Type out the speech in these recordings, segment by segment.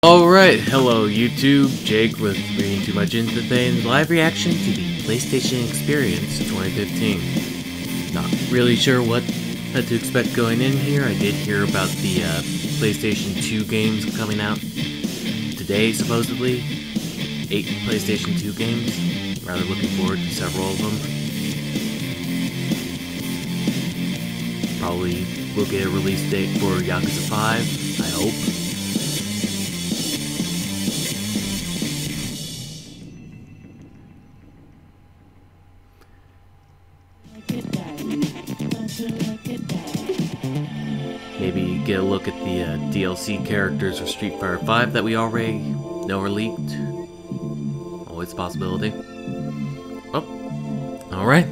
Alright, hello YouTube, Jake with Reading Too Much Into Things live reaction to the PlayStation Experience 2015. Not really sure what to expect going in here. I did hear about the PlayStation 2 games coming out today, supposedly. 8 PlayStation 2 games. Rather looking forward to several of them. Probably will get a release date for Yakuza 5, I hope. Maybe get a look at the DLC characters for Street Fighter 5 that we already know are leaked. Always a possibility. Oh, alright.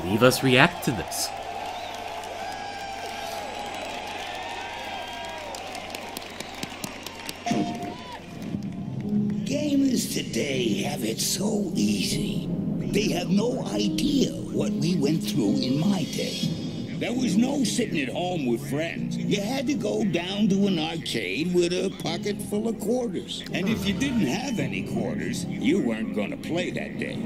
Leave us react to this. Gamers today have it so easy. They have no idea what we went through in my day. There was no sitting at home with friends. You had to go down to an arcade with a pocket full of quarters. And if you didn't have any quarters, you weren't going to play that day.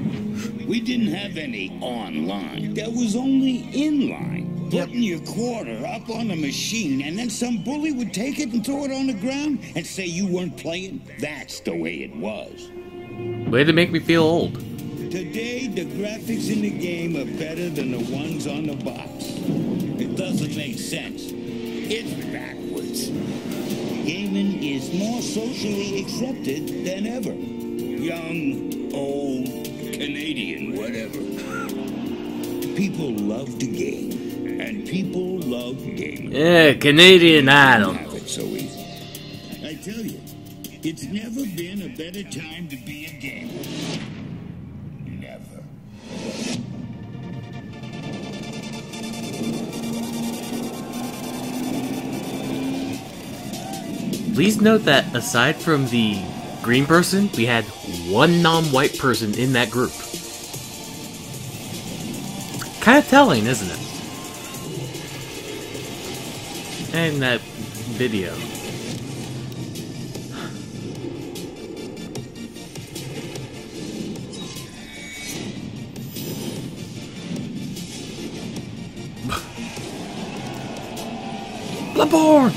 We didn't have any online. There was only inline. Putting your quarter up on the machine, and then some bully would take it and throw it on the ground and say you weren't playing. That's the way it was. Way to make me feel old. Today, the graphics in the game are better than the ones on the box. It doesn't make sense. It's backwards. Gaming is more socially accepted than ever. Young, old, Canadian, whatever. People love to game, and people love gaming. Yeah, Canadian Idol. Have it so easy. I tell you, it's never been a better time to be a gamer. Never. Please note that aside from the green person, we had one non-white person in that group. Kind of telling, isn't it? And that video. Bloodborne!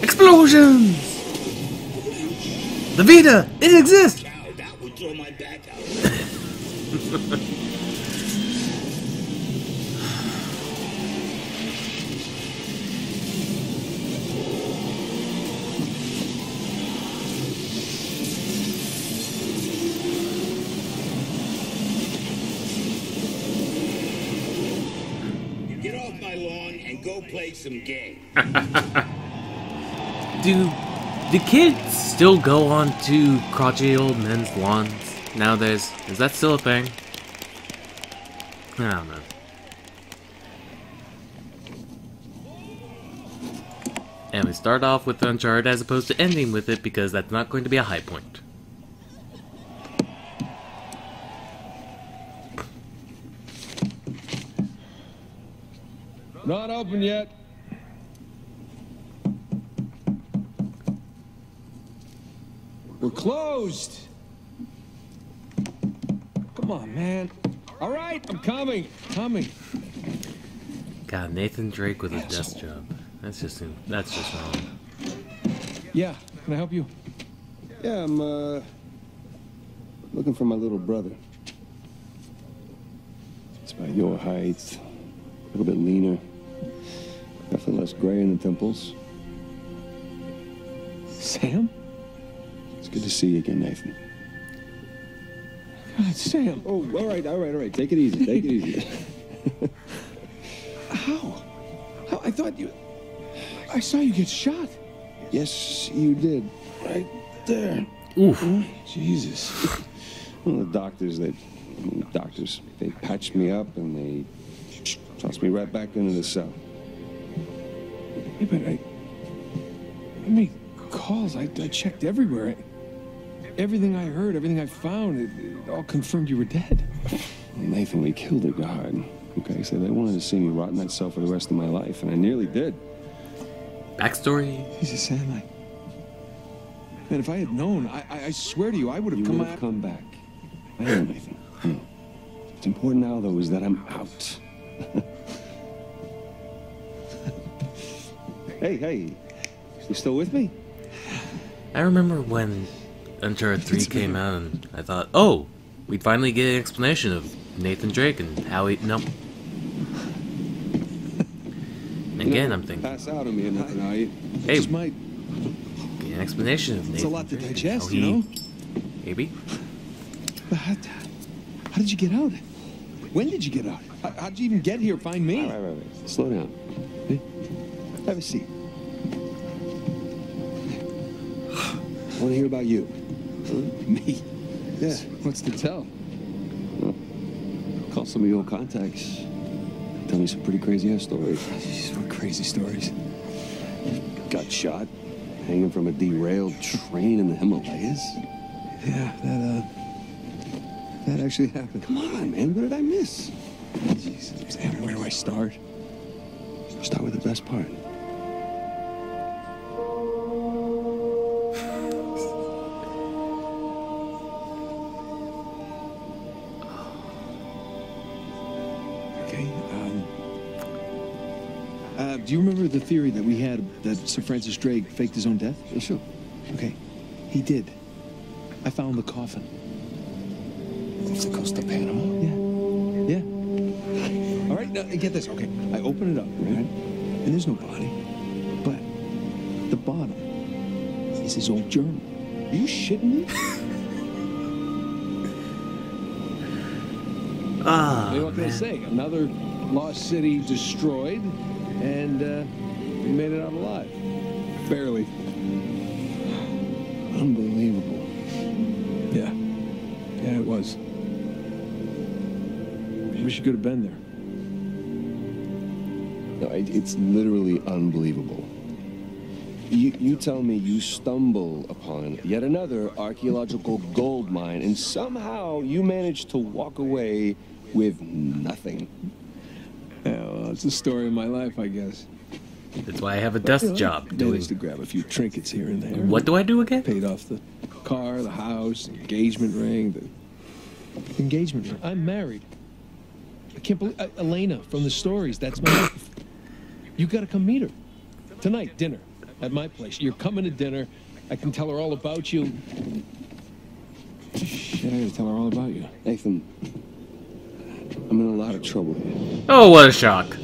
Explosions! The Vita! It exists! Cow, that would throw my back out. Get off my lawn and go play some game. Do kids still go on to crotchety old men's lawns nowadays? Is that still a thing? I don't know. And we start off with Uncharted as opposed to ending with it because that's not going to be a high point. Not open yet. We're closed. Come on, man. All right, I'm coming. God, Nathan Drake with his desk job. That's just wrong. Yeah, can I help you? Yeah, I'm looking for my little brother. It's about your height, a little bit leaner, definitely less gray in the temples. Sam? It's good to see you again, Nathan. God, Sam. Oh, all right. Take it easy. How? I thought I saw you get shot. Yes, you did. Right there. Oof. Jesus. Well, the doctors, they patched me up and they tossed me right back into the cell. Yeah, but I made calls. I checked everywhere. Everything I heard, everything I found, it all confirmed you were dead. Nathan, we killed a guard. Okay, so they wanted to see me rot in that cell for the rest of my life, and I nearly did. backstory? He's a Sandline. Man, if I had known, I swear to you, I would have come out. Come back. I know, Nathan. I know. What's important now, though, is that I'm out. Hey, you still with me? I remember when Uncharted 3 came out, and I thought, oh, we'd finally get an explanation of Nathan Drake and how he... No. And again, I'm thinking... Pass out on me or nothing, are you? Hey, Just might. get an explanation of Nathan It's a lot to Drake, digest, how you know? Maybe? But how did you get out? When did you get out? How'd you even get here? Find me? Right. Slow down. Hey, have a seat. I want to hear about you. Me? Yeah. What's to tell? Well, call some of your contacts. Tell me some pretty crazy-ass stories. Jeez, what crazy stories. Got shot, hanging from a derailed train in the Himalayas. Yeah, that actually happened. Come on, man. What did I miss? Jeez, Sam, where do I start? Start with the best part. Okay, do you remember the theory that we had that Sir Francis Drake faked his own death? Yeah, sure. Okay, he did. I found the coffin. Off the coast of Panama? Yeah. All right, now get this. Okay, I open it up, right? And there's no body. But the bottom is his old journal. Are you shitting me? Hey, what can I say? Another lost city destroyed, and we made it out alive. Barely. Unbelievable. Yeah, it was. Wish you could have been there. No, it's literally unbelievable. You tell me you stumble upon yet another archaeological gold mine, and somehow you manage to walk away with nothing. Yeah, well, it's the story of my life, I guess. That's why I have a desk job doing... Managed to grab a few trinkets here and there. What do I do again? Paid off the car, the house, the engagement ring, the engagement ring. I'm married. I can't believe... Elena from the stories, that's my wife. You gotta come meet her. Tonight, dinner, at my place. You're coming to dinner. I can tell her all about you. Shit, I gotta tell her all about you. Nathan, I'm in a lot of trouble here. Oh, what a shock.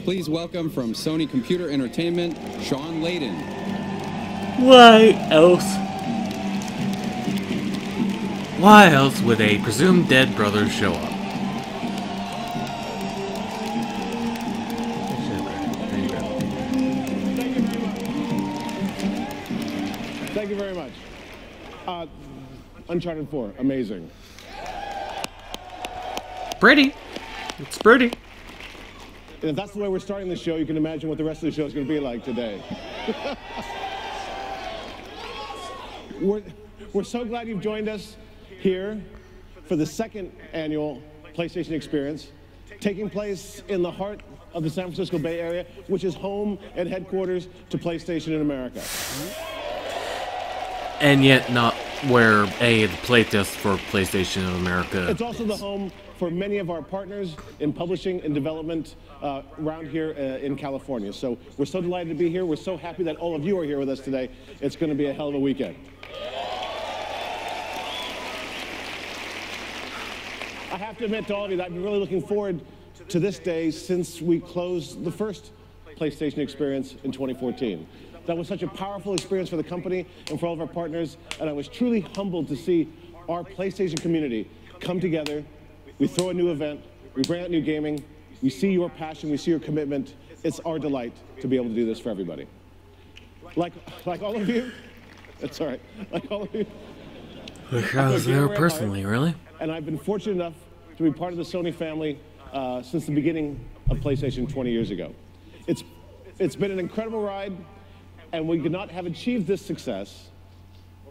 Please welcome from Sony Computer Entertainment, Sean Layden. Why else? Why else would a presumed dead brother show up? Thank you very much. Uncharted 4, amazing. Pretty. It's pretty. And if that's the way we're starting the show, you can imagine what the rest of the show is going to be like today. We're so glad you've joined us here for the second annual PlayStation Experience, taking place in the heart of the San Francisco Bay Area, which is home and headquarters to PlayStation in America. And yet not where the playtest for PlayStation of America It's also is. the home for many of our partners in publishing and development around here in California. So we're so delighted to be here. We're so happy that all of you are here with us today. It's going to be a hell of a weekend. I have to admit to all of you that I've been really looking forward to this day since we closed the first PlayStation Experience in 2014. That was such a powerful experience for the company and for all of our partners, and I was truly humbled to see our PlayStation community come together. We throw a new event, we bring out new gaming, we see your passion, we see your commitment. It's our delight to be able to do this for everybody. Like all of you, that's all right, like all of you. Wish I was there personally, really? And I've been fortunate enough to be part of the Sony family since the beginning of PlayStation 20 years ago. It's been an incredible ride, and we could not have achieved this success,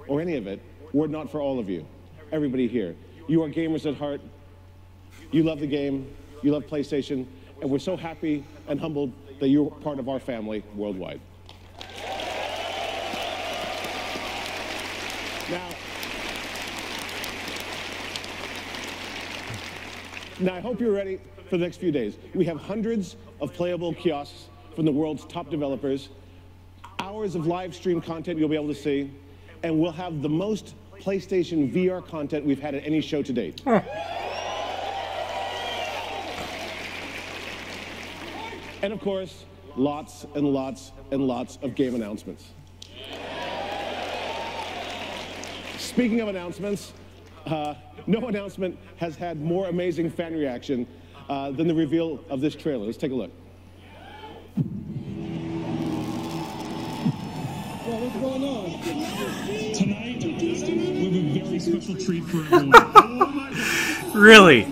or any of it, were it not for all of you, everybody here. You are gamers at heart. You love the game. You love PlayStation. And we're so happy and humbled that you're part of our family worldwide. Now, I hope you're ready for the next few days. We have hundreds of playable kiosks from the world's top developers, hours of live stream content you'll be able to see, and we'll have the most PlayStation VR content we've had at any show to date. And of course, lots and lots and lots of game announcements. Speaking of announcements, no announcement has had more amazing fan reaction than the reveal of this trailer. Let's take a look. Well, what's going on? Tonight, we have a very special treat for everyone. Oh my God. Really?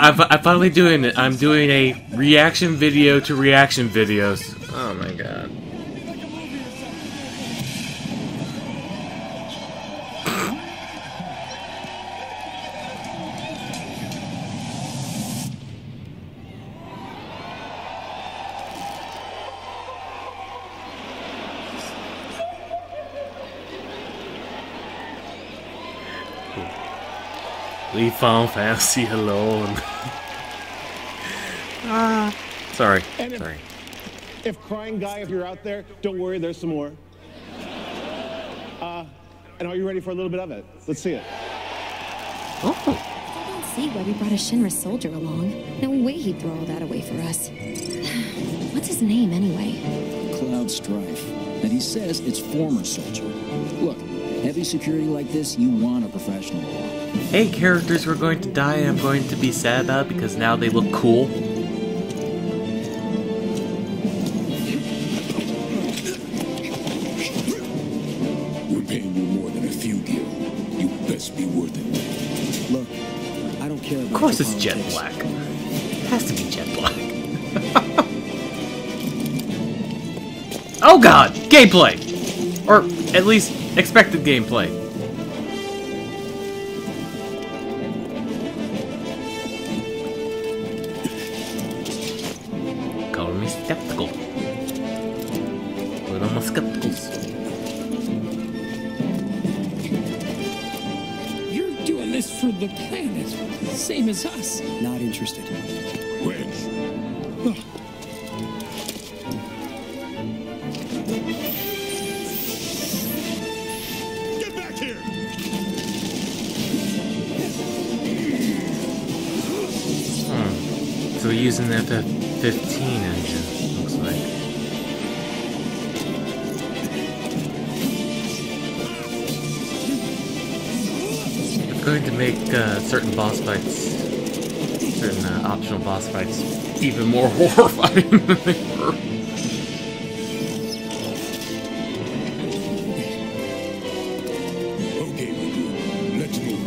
I'm finally doing it. I'm doing a reaction video to reaction videos. Oh my god. Leave Final Fantasy alone. Sorry. Sorry. If Crying Guy, if you're out there, don't worry, there's some more. And are you ready for a little bit of it? Let's see it. Oh. I don't see why we brought a Shinra soldier along. No way he'd throw all that away for us. What's his name, anyway? Cloud Strife. And he says it's former soldier. Look, heavy security like this, you want a professional. Hey, characters were going to die and I'm going to be sad about it because now they look cool. We're paying you more than a few gil. You best be worth it. Look, I don't care about Of course it's Jet Black. It has to be Jet Black. Oh god! Gameplay! Or at least expected gameplay. Call me skeptical. Put on my skepticals. You're doing this for the planet, same as us. Not interested. Wedge. Get back here! So we're using the FF15 engine, looks like. We're going to make certain boss fights, certain optional boss fights, even more horrifying than they were. Okay, let's move.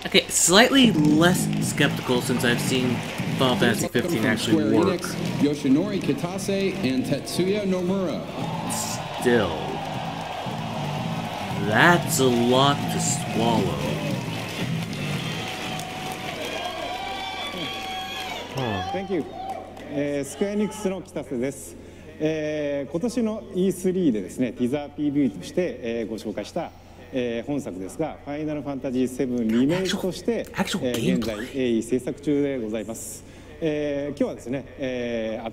Okay, slightly less skeptical since I've seen Final Fantasy 15 actually Square work. Enix, Yoshinori Kitase and Tetsuya Nomura. Still, that's a lot to swallow. Thank you. スクエアエニックスの北瀬です。今年の E3 でですね、ティザー PV として、ご紹介した、本作ですが、ファイナルファンタジー7リメイクとして、現在鋭意制作中でございます。今日はですね、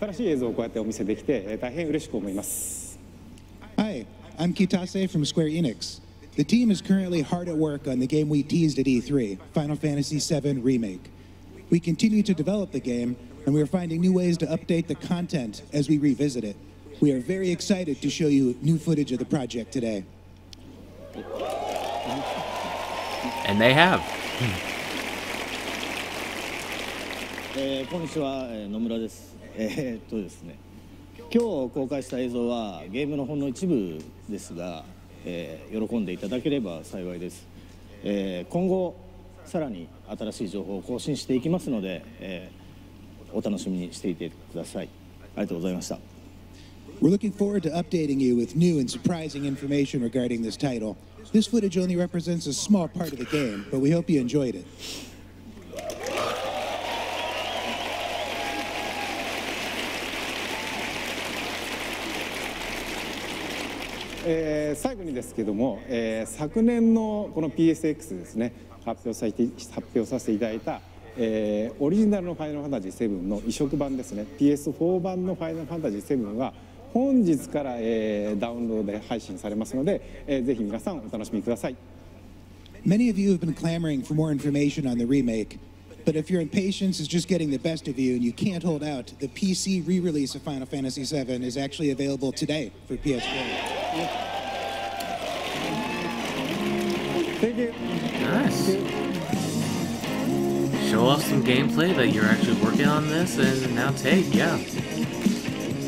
新しい映像をこうやってお見せできて、大変嬉しく思います。Hi, I'm Kitase from Square Enix. The team is currently hard at work on the game we teased at E3, Final Fantasy VII Remake. We continue to develop the game, and we are finding new ways to update the content as we revisit it. We are very excited to show you new footage of the project today. And they have. こんにちは、野村です。ですね、今日公開した映像はゲームのほんの一部ですが、喜んでいただければ幸いです。今後さらに新しい情報を更新していきますので、お楽しみにしていてください。ありがとうございました。We're looking forward to updating you with new and surprising information regarding this title. This footage only represents a small part of the game, but we hope you enjoyed it. 最後にですけども、昨年のこの PSX ですね、発表させていただいた、オリジナルのファイナルファンタジー7の移植版ですね、 PS4 版のファイナルファンタジー7が本日から、ダウンロードで配信されますので、ぜひ皆さんお楽しみください。 Many of you have been clamoring for more information on the remake, but if your impatience is just getting the best of you and you can't hold out, the PC re-release of Final Fantasy VII is actually available today for PS4. Thank you. Nice. Show off some gameplay that you're actually working on this, and now take, yeah.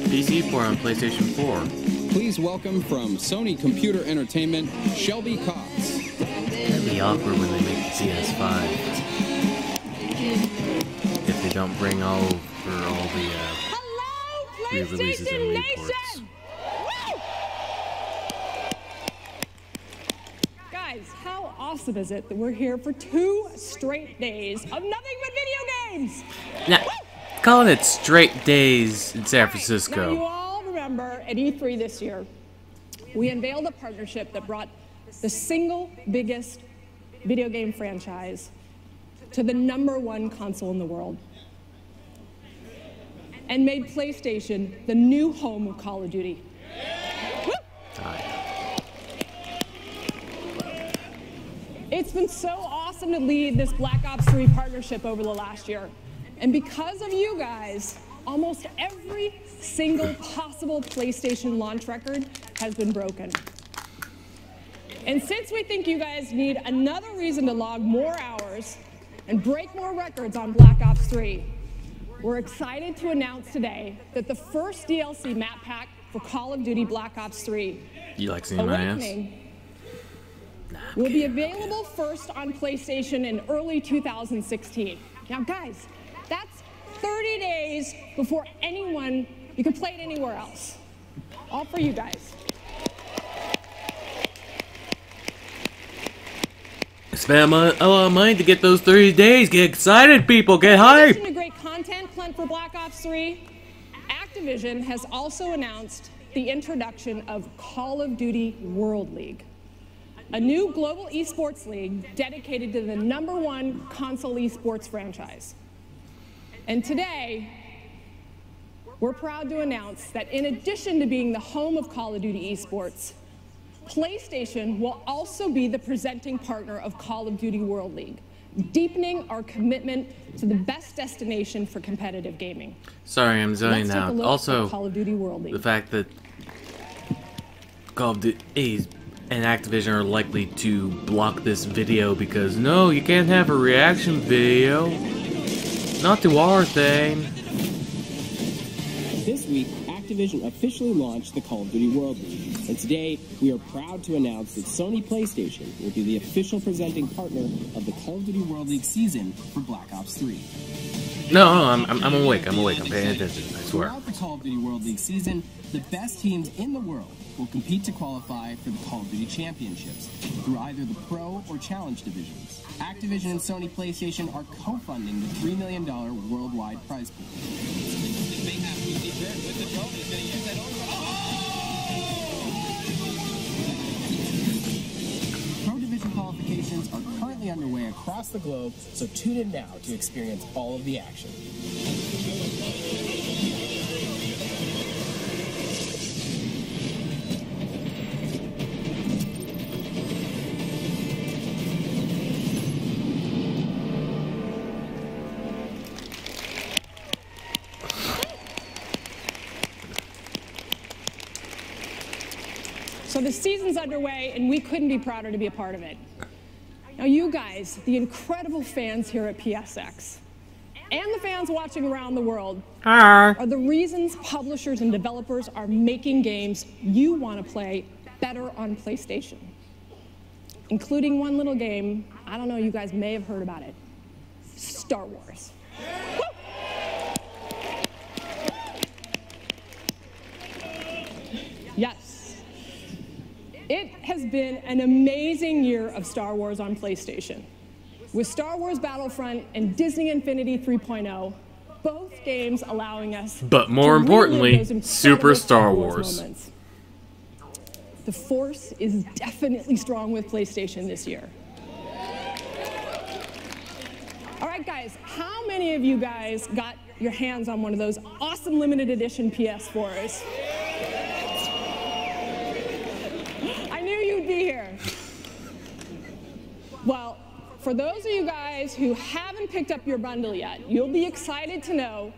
PC port on PlayStation 4. Please welcome from Sony Computer Entertainment, Shelby Cox. It'd be awkward when they make the PS5. If they don't bring over all the re-releases and reports. Guys, how awesome is it that we're here for 2 straight days of nothing but video games? Now, calling it straight days in San Now, you Francisco. all remember at E3 this year, we unveiled a partnership that brought the single biggest video game franchise to the #1 console in the world and made PlayStation the new home of Call of Duty. It's been so awesome to lead this Black Ops 3 partnership over the last year. And because of you guys, almost every single possible PlayStation launch record has been broken. And since we think you guys need another reason to log more hours and break more records on Black Ops 3, we're excited to announce today that the first DLC map pack for Call of Duty Black Ops 3, You like seeing my ass? Awakening, will be available first on PlayStation in early 2016. Now guys, that's 30 days before you can play it anywhere else. All for you guys. Spend a lot of money to get those 30 days. Get excited, people. Get hyped. In addition to great content planned for Black Ops 3, Activision has also announced the introduction of Call of Duty World League, a new global esports league dedicated to the #1 console esports franchise. And today, we're proud to announce that in addition to being the home of Call of Duty esports, PlayStation will also be the presenting partner of Call of Duty World League, deepening our commitment to the best destination for competitive gaming. Sorry, I'm zoning Let's take a out. look Also, at Call of Duty World League. the fact that Call of Duty and Activision are likely to block this video because no, you can't have a reaction video. Not to our thing. This week, Activision officially launched the Call of Duty World League, and today we are proud to announce that Sony PlayStation will be the official presenting partner of the Call of Duty World League season for Black Ops 3. No, I'm awake. I'm paying attention. I swear. Throughout the Call of Duty World League season, the best teams in the world will compete to qualify for the Call of Duty Championships through either the Pro or Challenge divisions. Activision and Sony PlayStation are co-funding the $3 million worldwide prize pool. Pro Division qualifications are currently underway across the globe, so tune in now to experience all of the action. So the season's underway, and we couldn't be prouder to be a part of it. Now you guys, the incredible fans here at PSX, and the fans watching around the world, are the reasons publishers and developers are making games you want to play better on PlayStation. Including one little game, I don't know, you guys may have heard about it, Star Wars. It has been an amazing year of Star Wars on PlayStation. With Star Wars Battlefront and Disney Infinity 3.0, both games allowing us but more importantly, Super Star Wars. Moments. The Force is definitely strong with PlayStation this year. All right, guys, how many of you guys got your hands on one of those awesome limited edition PS4s? I knew you'd be here. Well, for those of you guys who haven't picked up your bundle yet, you'll be excited to know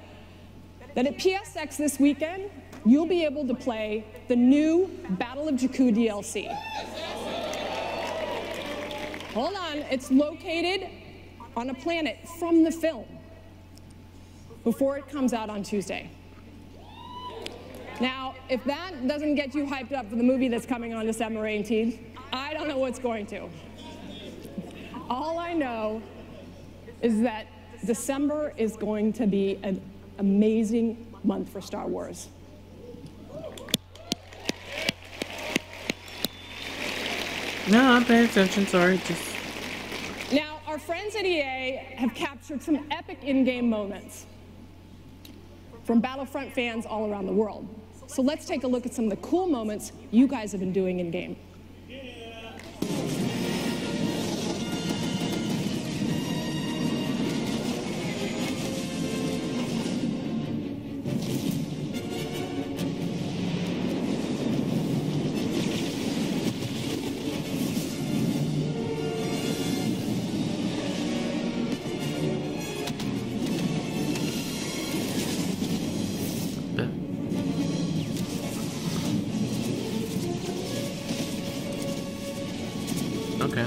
that at PSX this weekend, you'll be able to play the new Battle of Jakku DLC. Hold on, it's located on a planet from the film before it comes out on Tuesday. Now, if that doesn't get you hyped up for the movie that's coming on December 18th, I don't know what's going to. All I know is that December is going to be an amazing month for Star Wars. No, I'm paying attention, sorry. Now, our friends at EA have captured some epic in-game moments from Battlefront fans all around the world. So let's take a look at some of the cool moments you guys have been doing in-game. Okay.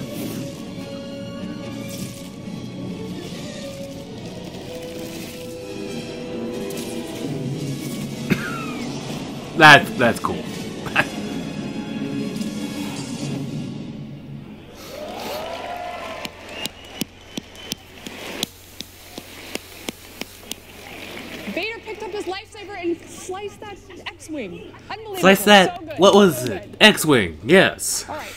That's cool. Vader picked up his lightsaber and sliced that X-Wing. Unbelievable. Slice that. So good. What was So it? good. X-Wing. Yes. All right.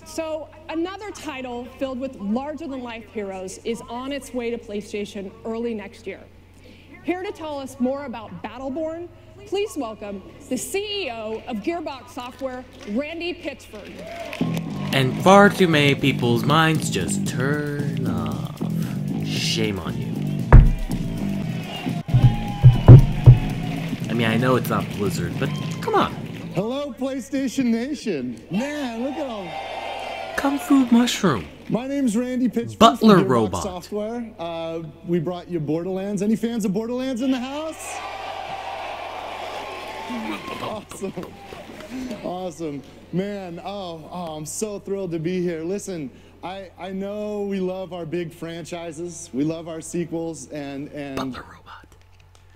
So another title filled with larger-than-life heroes is on its way to PlayStation early next year. Here to tell us more about Battleborn, please welcome the CEO of Gearbox Software, Randy Pitchford. And far too many people's minds just turn off. Shame on you. I mean, I know it's not Blizzard, but come on. Hello, PlayStation Nation. Man, look at all. Kung Fu Mushroom. My name's Randy Pitchford. Butler from Gearbox Robot. Software. We brought you Borderlands. Any fans of Borderlands in the house? Awesome. Awesome. Man, I'm so thrilled to be here. Listen, I know we love our big franchises. We love our sequels, and Butler Robot.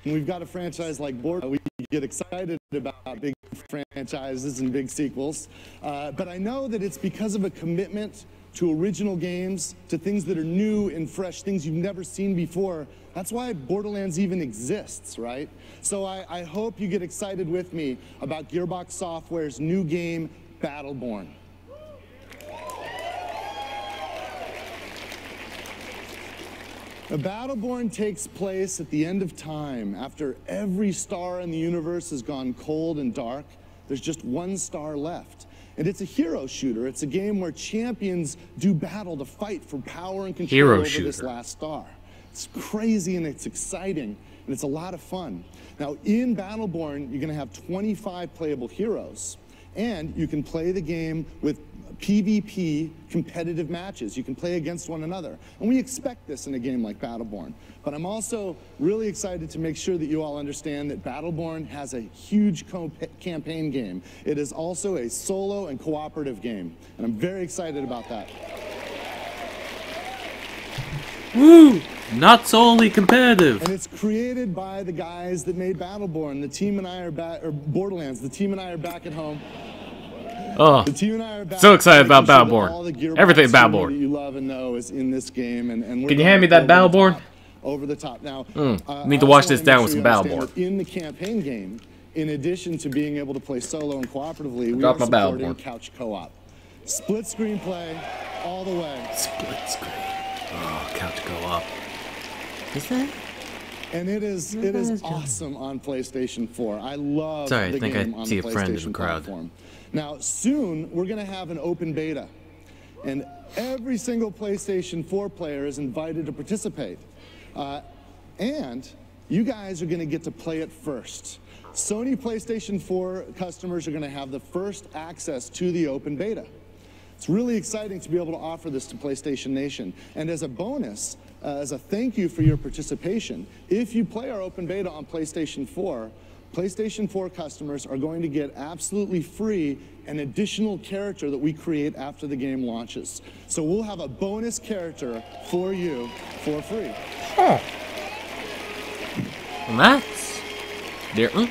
When we've got a franchise like Borderlands, we get excited about big franchises and big sequels. But I know that it's because of a commitment to original games, to things that are new and fresh, things you've never seen before. That's why Borderlands even exists, right? So I hope you get excited with me about Gearbox Software's new game, Battleborn. Battleborn takes place at the end of time. After every star in the universe has gone cold and dark, there's just one star left. And it's a hero shooter. It's a game where champions do battle to fight for power and control over this last star. It's crazy and it's exciting and it's a lot of fun. Now in Battleborn, you're gonna have 25 playable heroes, and you can play the game with PvP competitive matches. You can play against one another. And we expect this in a game like Battleborn. But I'm also really excited to make sure that you all understand that Battleborn has a huge campaign game. It is also a solo and cooperative game. And I'm very excited about that. Woo! Not solely competitive. And it's created by the guys that made Battleborn. The team and I are back, or Borderlands. The team and I are back at home. Oh, the team and I are back so excited about sure Battleborn. Everything Battleborn. That you love and know is in this game, and we're Can you hand me that Battleborn? Over the top. Now, need to wash this down with some Battleborn. Battleborn. In the campaign game, in addition to being able to play solo and cooperatively, we Drop are my supporting Battleborn. couch co-op. Split screen play all the way. Split screen. Oh, couch co-op. Is that? And it is awesome on PlayStation 4. I love Sorry, the I think game I on see the a friend in the PlayStation crowd. platform. Now, soon we're going to have an open beta, and every single PlayStation 4 player is invited to participate. And you guys are going to get to play it first. Sony PlayStation 4 customers are going to have the first access to the open beta. It's really exciting to be able to offer this to PlayStation Nation. And as a bonus, as a thank you for your participation, if you play our open beta on PlayStation 4, PlayStation 4 customers are going to get absolutely free an additional character that we create after the game launches. So we'll have a bonus character for you for free. Huh. Well, that's different.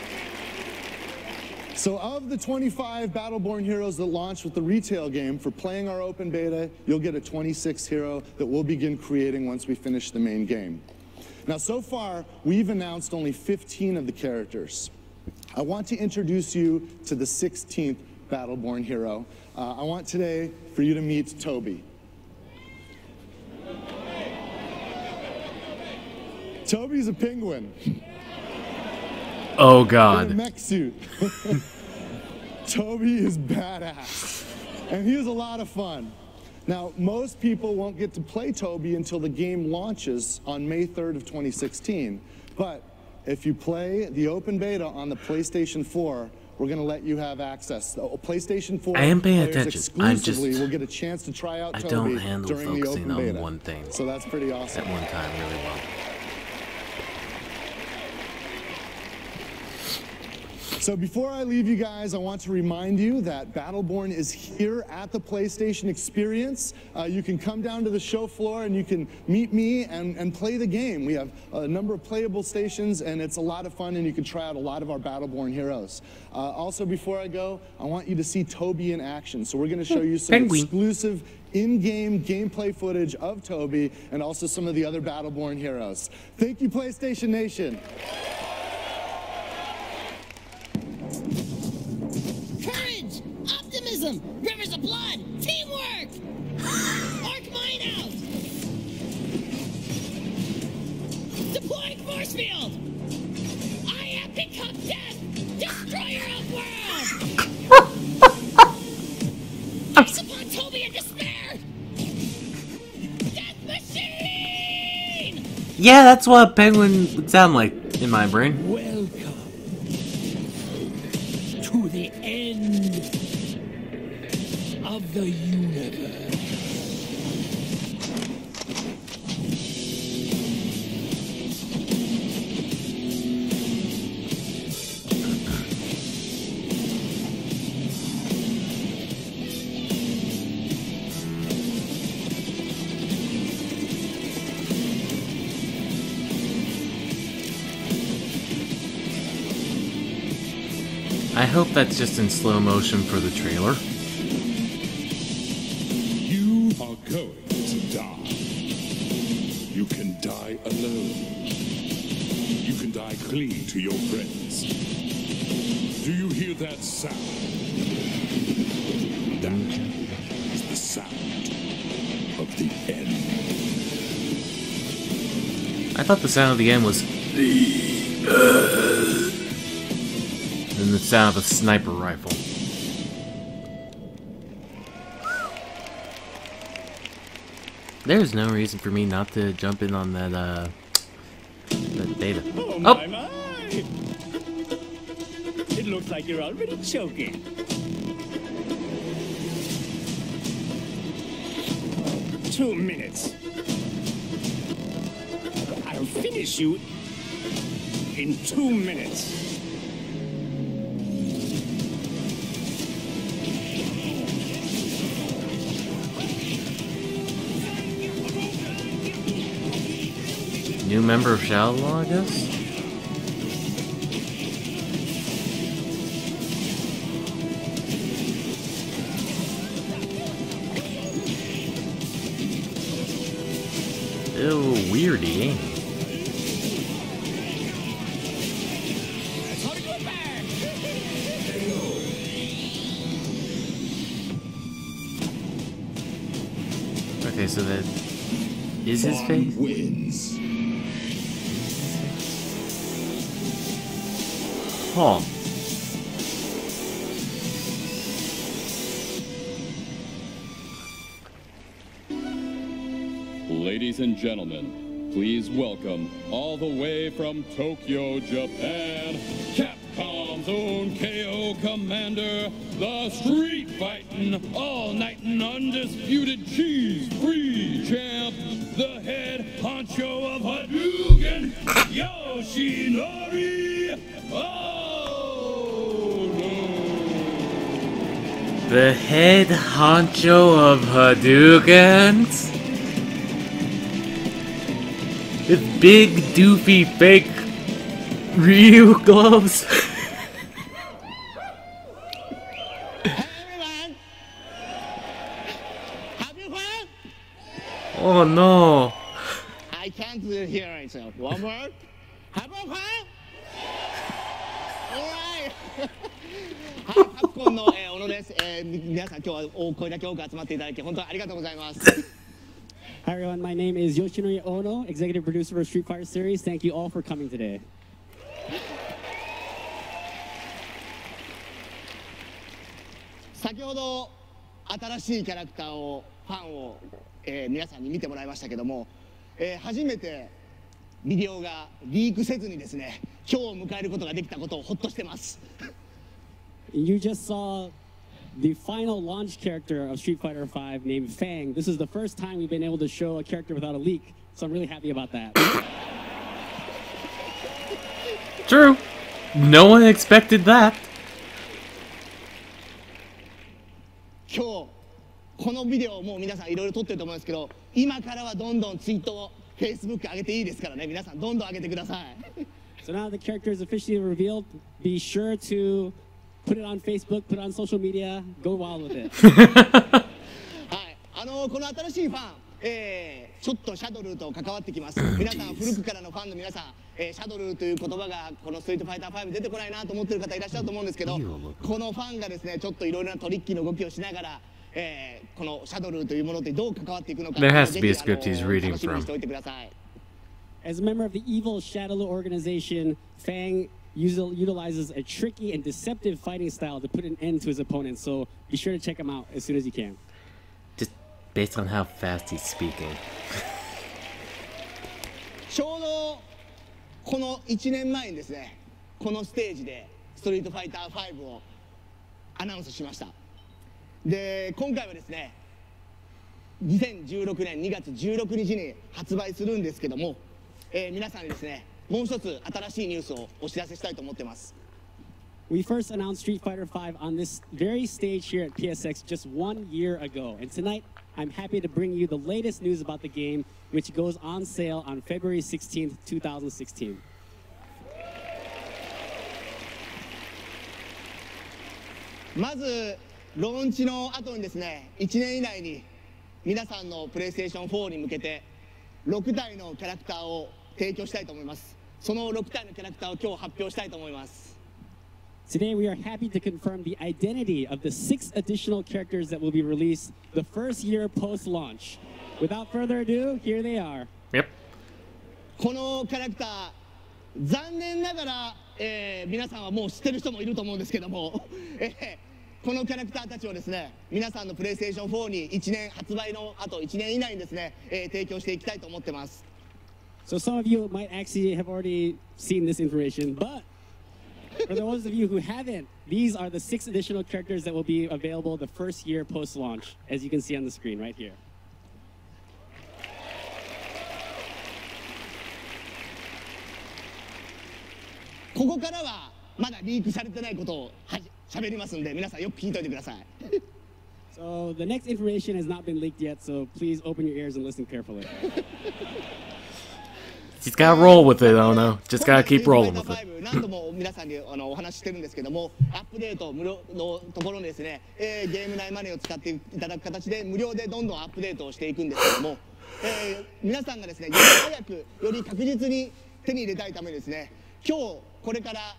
So of the 25 Battleborn heroes that launch with the retail game, for playing our open beta, you'll get a 26th hero that we'll begin creating once we finish the main game. Now, so far, we've announced only 15 of the characters. I want to introduce you to the 16th Battleborn hero. I want today for you to meet Toby. Toby's a penguin. Oh, God. In a mech suit. Toby is badass. And he is a lot of fun. Now, most people won't get to play Toby until the game launches on May 3rd of 2016. But if you play the open beta on the PlayStation 4, we're going to let you have access. The PlayStation 4 I am paying players attention. exclusively will get a chance to try out I Toby don't handle during the focusing open on beta. one thing So that's pretty awesome. at one time really well. So before I leave you guys, I want to remind you that Battleborn is here at the PlayStation Experience. You can come down to the show floor and you can meet me and play the game. We have a number of playable stations and it's a lot of fun and you can try out a lot of our Battleborn heroes. Also, before I go, I want you to see Toby in action. So we're going to show you some exclusive in-game gameplay footage of Toby and also some of the other Battleborn heroes. Thank you, PlayStation Nation. Courage! Optimism! Rivers of blood! Teamwork! Arc mine out! Deploying force field! I have become death! Destroyer of worlds! Rise upon Toby in despair! Death machine! Yeah, that's what a penguin would sound like in my brain. Welcome to the end of the universe. I hope that's just in slow motion for the trailer. You are going to die. You can die alone. You can die clinging to your friends. Do you hear that sound? That is the sound of the end. I thought the sound of the end was and the sound of a sniper rifle. There's no reason for me not to jump in on that data. Oh my, my! It looks like you're already choking. Two minutes. I'll finish you in 2 minutes. New member of Shadowlaw, I guess? Ew, weirdy. Okay, so that is his face? Wins. Huh. Ladies and gentlemen, please welcome, all the way from Tokyo, Japan, Capcom's own KO commander, the street fighting, all-nighting, undisputed cheese-free champ, the head honcho of Hadouken, Yoshinori Ono! The head honcho of Hadoukens? With big, doofy, fake Ryu gloves. Oh no. I can't hear myself. One more. Have a fun? Alright. はい、カプコンの小野です。皆さん今日はこれだけ多く集まっていただき本当にありがとうございます。Hi everyone, my name is Yoshinori Ono, executive producer of Street Fighter series. Thank you all for coming today. 先ほど新しいキャラクターをファンを、皆さんに見てもらいましたけども、初めてビデオがリークせずにですね、今日を迎えることができたことをほっとしてます。You just saw the final launch character of Street Fighter V named Fang. This is the first time we've been able to show a character without a leak, so I'm really happy about that. True. No one expected that. 今日このビデオもう皆さんいろいろ撮ってると思うんですけど、今からはどんどんツイートを Facebook 上げていいですからね、皆さんどんどん上げてください。So now the character is officially revealed. Be sure to put it on Facebook, put it on social media, go wild with it. はい、この新しいファン、ちょっとシャドルーと関わってきます。皆さん古くからのファンの皆さん、シャドルーという言葉がこのストリートファイター5出てこないなと思ってる方いらっしゃると思うんですけど、このファンがですね、ちょっといろいろなトリッキーな動きをしながら、このシャドルーというものってどう関わっていくのか、There has to be a script he's reading 楽しみに from. しておいてください。As a member of the evil Shadowloo organization, Fang utilizes a tricky and deceptive fighting style to put an end to his opponents, so be sure to check him out as soon as you can. Just based on how fast he's speaking. ちょうどこの1年前にですね、このステージでストリートファイター5をアナウンスしました。で、今回はですね、2016年2月16日に発売するんですけども、皆さんにですね、もう一つ新しいニュースをお知らせしたいと思ってます。We first announced Street Fighter V on this very stage here at PSX just 1 year ago, and tonight I'm happy to bring you the latest news about the game, which goes on sale on February 16th, 2016. まずローンチの後にですね、1年以内に皆さんのプレイステーション4に向けて6体のキャラクターを提供したいと思います。その6体のキャラクターを今日発表したいと思います。Today we are happy to confirm the identity of the 6 additional characters that will be released the first year post-launch. Without further ado, here they are. Yep. このキャラクター、残念ながら、皆さんはもう知ってる人もいると思うんですけども、このキャラクターたちをですね、皆さんのプレイステーション4に1年発売の後1年以内にですね、提供していきたいと思ってます。So some of you might actually have already seen this information, but for those of you who haven't, these are the 6 additional characters that will be available the first year post-launch, as you can see on the screen right here. ここからはまだリークされてないことを喋りますんで、皆さんよく聞いておいてください。So the next information has not been leaked yet, so please open your ears and listen carefully. He's gotta roll with it, Ono. Just gotta keep rolling with it. 何度も皆さんにお話ししてるんですけども、アップデート無料のところにですね、ゲーム内マネーを使っていただく形で無料でどんどんアップデートをしていくんですけども、皆さんがですね、より早くより確実に手に入れたいためにですね、今日これから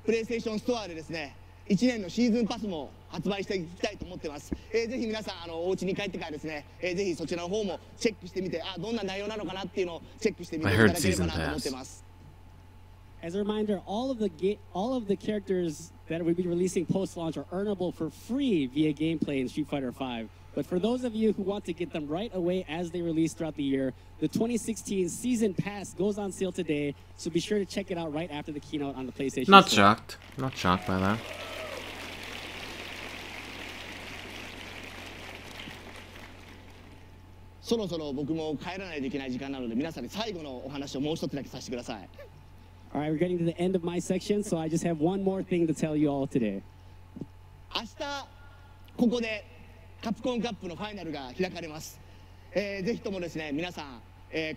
プレイステーションストアでですね、1年のシーズンパスも発売していきたいと思ってます。ぜひ皆さんお家に帰ってからですね、ぜひそちらの方もチェックしてみて、どんな内容なのかなっていうのをチェックしてみていただければなと思ってます。As a reminder, all of the characters that we'll be releasing post-launch are earnable for free via gameplay in Street Fighter V. But for those of you who want to get them right away as they release throughout the year, the 2016 Season Pass goes on sale today, so be sure to check it out right after the keynote on the PlayStation Not Store. shocked. Not shocked by that. そろそろ僕も帰らないといけない時間なので、皆さんに最後のお話をもう一つだけさせてください。All right, we're getting to the end of my section, so I just have one more thing to tell you all today. 明日ここでカプコンカップのファイナルが開かれます。ぜひともですね、皆さん、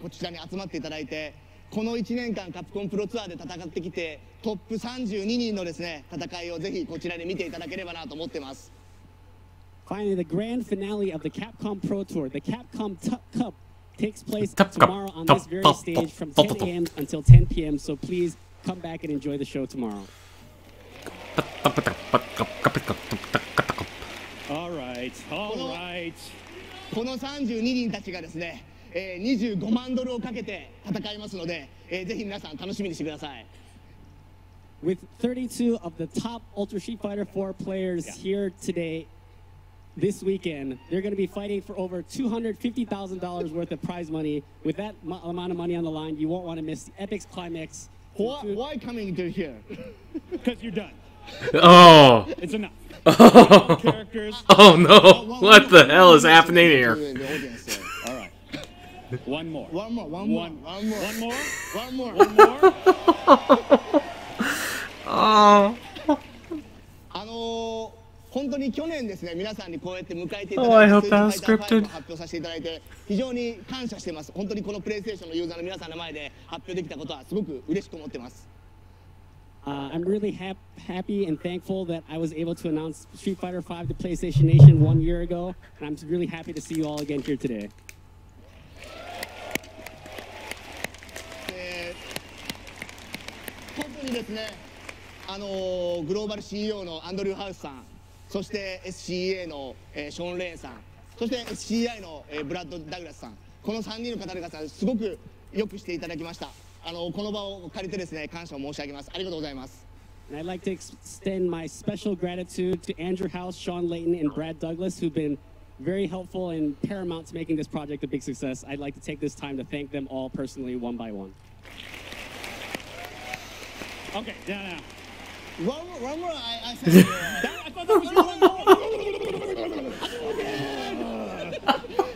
こちらに集まっていただいて、この1年間カプコンプロツアーで戦ってきてトップ32人のですね戦いをぜひこちらで見ていただければなと思ってます。Finally, the grand finale of the Capcom Pro Tour, the Capcom Cup, takes place tomorrow on this very stage from 10 a.m. until 10 p.m. So please come back and enjoy the show tomorrow. All right, all right. この32人たちがですね、25万ドルをかけて戦いますので、ぜひ皆さん楽しみにしてください。With 32 of the top Ultra Street Fighter 4 players here today, this weekend, they're going to be fighting for over $250,000 worth of prize money. With that amount of money on the line, you won't want to miss the Epic's climax. Why coming to here? Because you're done. Oh. It's enough. Characters. Oh no! What the hell is happening here? All right. One more. One more. One more. One more. One more. One more. Oh. 本当に去年ですね、皆さんにこうやって迎えていた Oh, I だい hope て、 that was ストリートファイター5 scripted. を発表させていただいて、非常に感謝してます。本当にこのプレイステーションのユーザーの皆さんの前で発表できたことはすごく嬉しく思ってます。I'm really happy and thankful that I was able to announce Street Fighter V to PlayStation Nation 1 year ago, and I'm really happy to see you all again here today. 本当にですね、グローバル CEO のアンドリュー・ハウスさん、そして SCA の、ショーン・レーンさん、そして SCI の、ブラッド・ダグラスさん、この3人の方々すごくよくしていただきました。この場を借りてですね、感謝を申し上げます。ありがとうございます。And I'd like to extend my special gratitude to Andrew House, Sean Layton, and Brad Douglas, who've been very helpful and paramount to making this project a big success. I'd like to take this time to thank them all personally, one by one. Okay, now. One more. I said I thought that was your one more.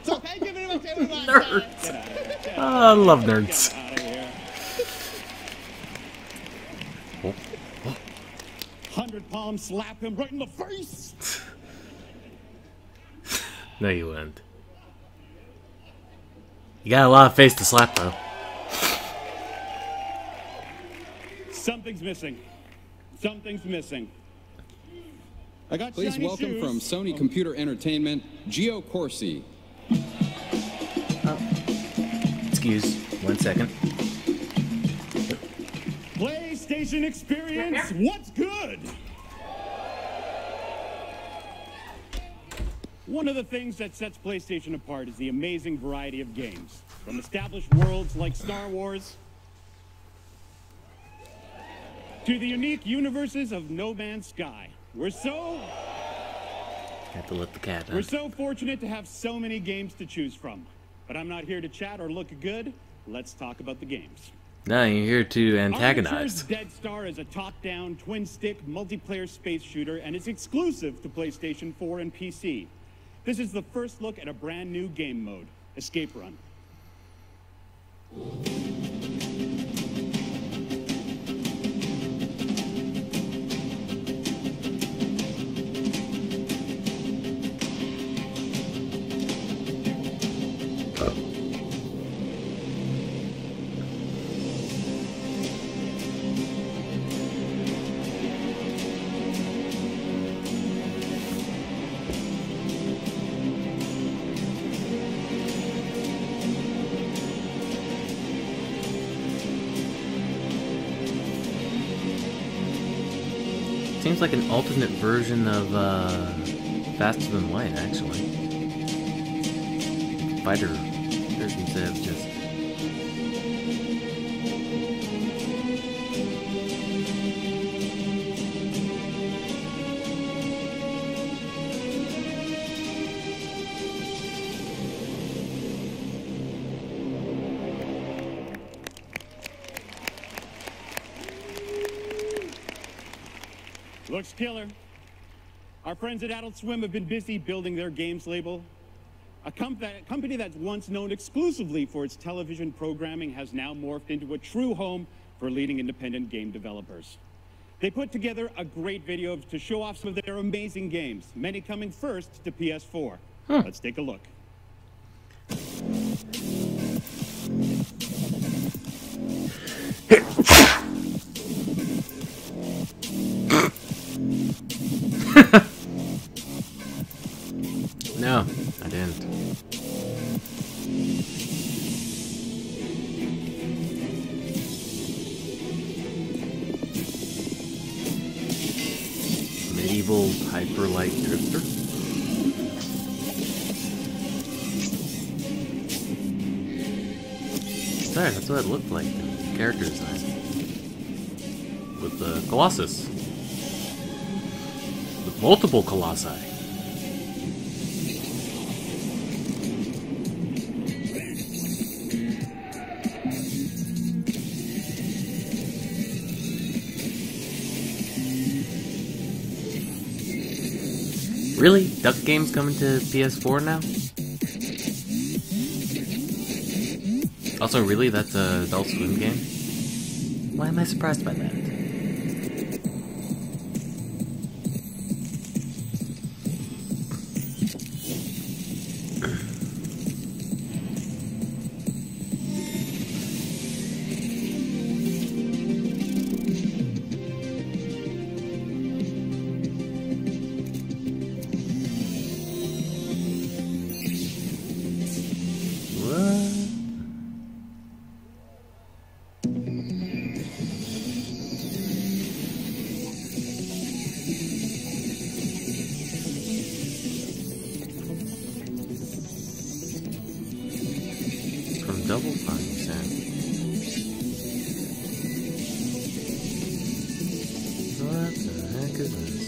So thank you very much, everyone. Nerds. I love nerds. Oh. 100 palm slap him right in the face. No, you wouldn't. You got a lot of face to slap, though. Something's missing. Something's missing. I got Please shiny welcome shoes. from Sony Computer Entertainment, Gio Corsi. Excuse 1 second. PlayStation Experience, what's good? One of the things that sets PlayStation apart is the amazing variety of games. From established worlds like Star Wars to the unique universes of No Man's Sky. We're so fortunate to have so many games to choose from. But I'm not here to chat or look good. Let's talk about the games. No, you're here to antagonize. Armature's Dead Star is a top-down, twin-stick, multiplayer space shooter, and it's exclusive to PlayStation 4 and PC. This is the first look at a brand new game mode, Escape Run. Seems like an alternate version of Faster Than Light, actually. Fighter instead of just. Looks killer. Our friends at Adult Swim have been busy building their games label. A company that's once known exclusively for its television programming has now morphed into a true home for leading independent game developers. They put together a great video to show off some of their amazing games, many coming first to PS4. Let's take a look. No, I didn't. Medieval hyper-light drifter. Sorry, that's what it looked like in the character design. With the Colossus. With multiple Colossi. Really? Duck Game's coming to PS4 now? Also, really? That's a Adult Swim game? Why am I surprised by that? Double Fine, you said. What the heck is this?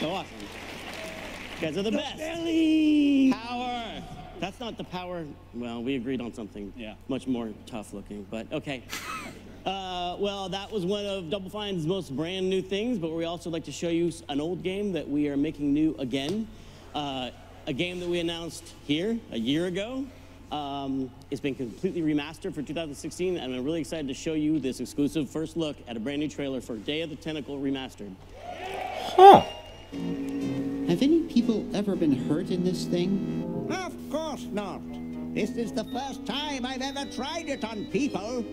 So awesome. You guys are the best. Power. That's not the power. Well, we agreed on something much more tough looking, but okay. Well, that was one of Double Fine's most brand new things, but we also like to show you an old game that we are making new again. A game that we announced here a year ago. It's been completely remastered for 2016, and I'm really excited to show you this exclusive first look at a brand new trailer for Day of the Tentacle Remastered. Huh. Have any people ever been hurt in this thing? Of course not. This is the first time I've ever tried it on people.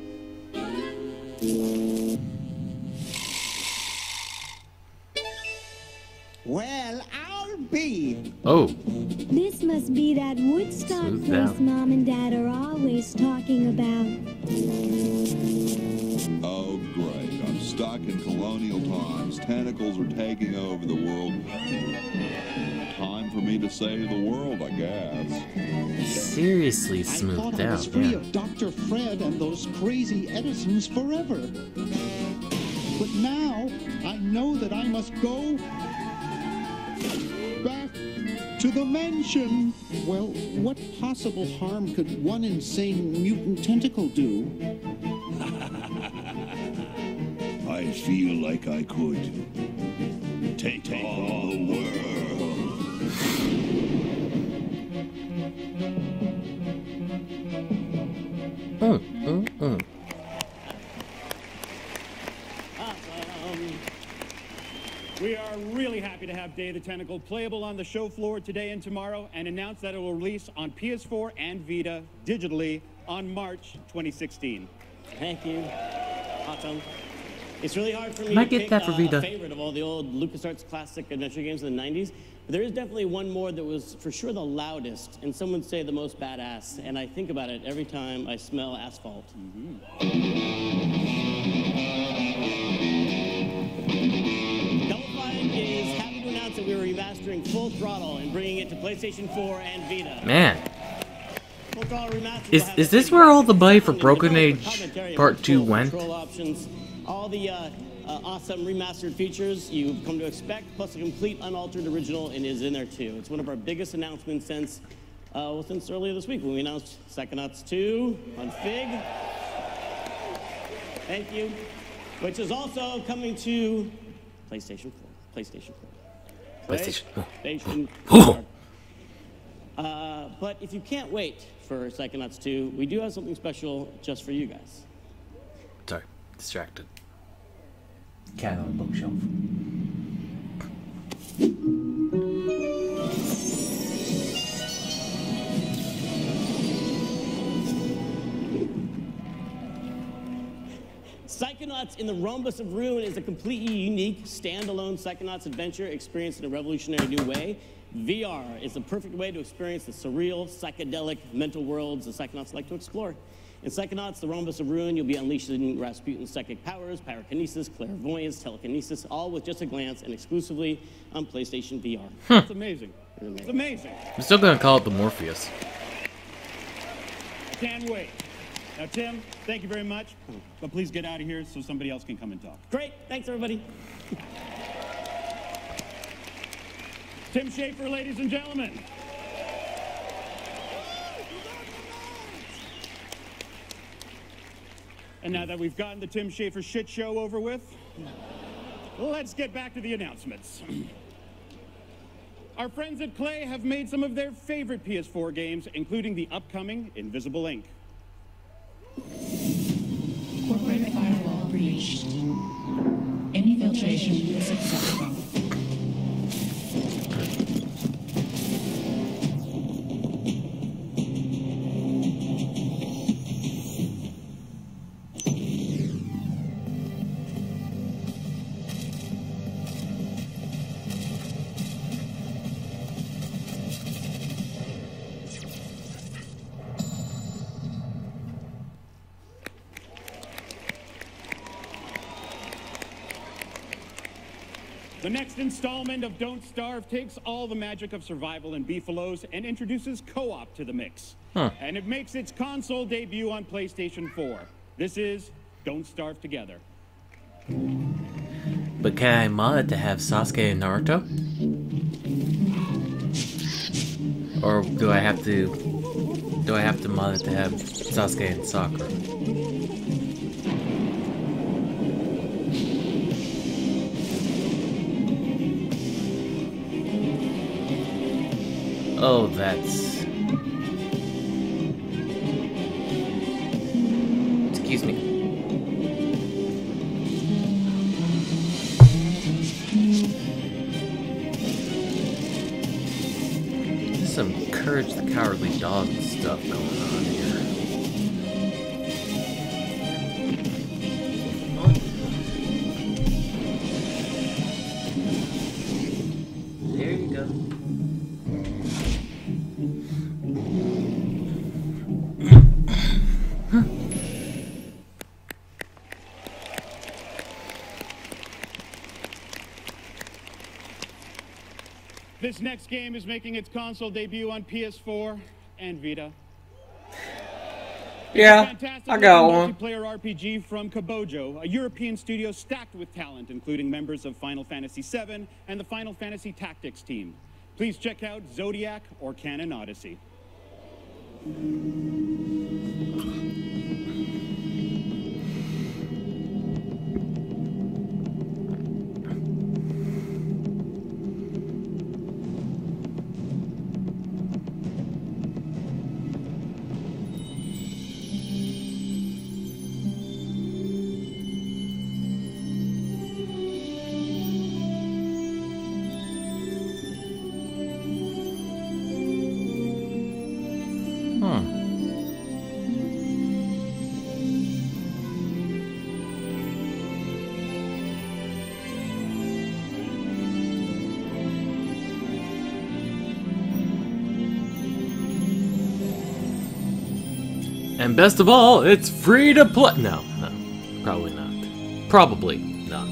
Well, I'll be. Oh. This must be that Woodstock place Mom and Dad are always talking about. Oh, great. I'm stuck in colonial times. Tentacles are taking over the world. Time for me to save the world, I guess. Seriously smoothed out. I thought I was free of Dr. Fred and those crazy Edisons forever. But now, I know that I must go back to the mansion. Well, what possible harm could one insane mutant tentacle do? I feel like I could Take all the world. We are really happy to have Day of the Tentacle playable on the show floor today and tomorrow, and announce that it will release on PS4 and Vita digitally on March 2016. Thank you. Awesome. It's really hard for me Might to get pick that for Vita. a favorite of all the old LucasArts classic adventure games of the 90s. But there is definitely one more that was for sure the loudest, and some would say the most badass. And I think about it every time I smell asphalt. Double Fine is happy to announce that we are remastering Full Throttle and bringing it to PlayStation 4 and Vita. Man. Full Throttle Remastered will have Is this where all the money for Broken Age Part 2 went? control options, all the awesome remastered features you've come to expect, plus a complete unaltered original, and is in there too. It's one of our biggest announcements since earlier this week when we announced Psychonauts 2 on FIG. Thank you. Which is also coming to PlayStation 4. PlayStation 4. PlayStation 4. But if you can't wait for Psychonauts 2, we do have something special just for you guys. Sorry, distracted. Cat on a bookshelf. Psychonauts in the Rhombus of Ruin is a completely unique, standalone Psychonauts adventure experienced in a revolutionary new way. VR is the perfect way to experience the surreal, psychedelic, mental worlds the Psychonauts like to explore. In Psychonauts, the Rhombus of Ruin, you'll be unleashing Rasputin's psychic powers, pyrokinesis, clairvoyance, telekinesis, all with just a glance and exclusively on PlayStation VR. That's amazing. It's amazing. I'm still gonna call it the Morpheus. I can't wait. Now, Tim, thank you very much, but please get out of here so somebody else can come and talk. Great. Thanks, everybody. Tim Schafer, ladies and gentlemen. And now that we've gotten the Tim Schafer shit show over with, let's get back to the announcements. Our friends at Klei have made some of their favorite PS4 games, including the upcoming Invisible Ink. Corporate firewall breached. Any filtration is acceptable. The next installment of Don't Starve takes all the magic of survival and beefaloes and introduces co-op to the mix. And it makes its console debut on PlayStation 4. This is Don't Starve Together. But can I mod it to have Sasuke and Naruto? Or do I have to mod it to have Sasuke and Sakura? Oh, that's... Excuse me. There's some Courage the Cowardly Dog stuff going on here. There you go. This next game is making its console debut on PS4 and Vita. Yeah, I got one. Multiplayer RPG from Kabojo, a European studio stacked with talent, including members of Final Fantasy VII and the Final Fantasy Tactics team. Please check out Zodiac or Canon Odyssey. And best of all, it's free to play. No, probably not. Probably not.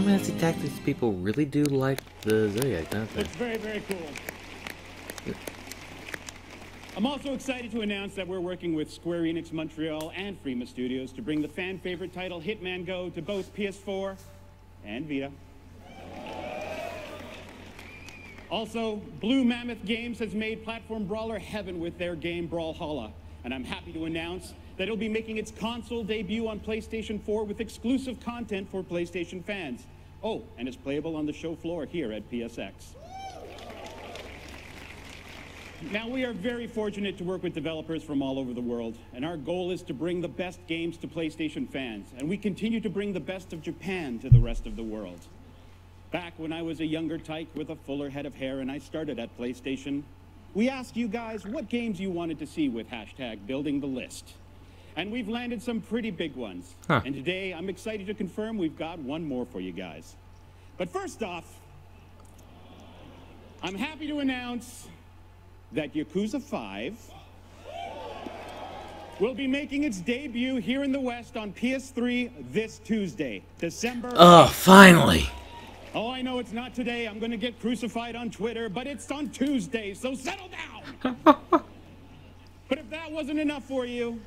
Fantasy Tactics people really do like the Zodiac, don't they? It's very, very cool. I'm also excited to announce that we're working with Square Enix Montreal and Frema Studios to bring the fan-favorite title Hitman Go to both PS4 and Vita. Also, Blue Mammoth Games has made platform brawler heaven with their game Brawlhalla, and I'm happy to announce that it'll be making its console debut on PlayStation 4 with exclusive content for PlayStation fans. Oh, and it's playable on the show floor here at PSX. Now, we are very fortunate to work with developers from all over the world, and our goal is to bring the best games to PlayStation fans, and we continue to bring the best of Japan to the rest of the world. Back when I was a younger tyke with a fuller head of hair and I started at PlayStation, we asked you guys what games you wanted to see with hashtag building the list. And we've landed some pretty big ones. And today, I'm excited to confirm we've got one more for you guys. But first off, I'm happy to announce that Yakuza 5 will be making its debut here in the West on PS3 this Tuesday, December. Oh, finally. Oh, I know it's not today. I'm going to get crucified on Twitter, but it's on Tuesday, so settle down. But if that wasn't enough for you,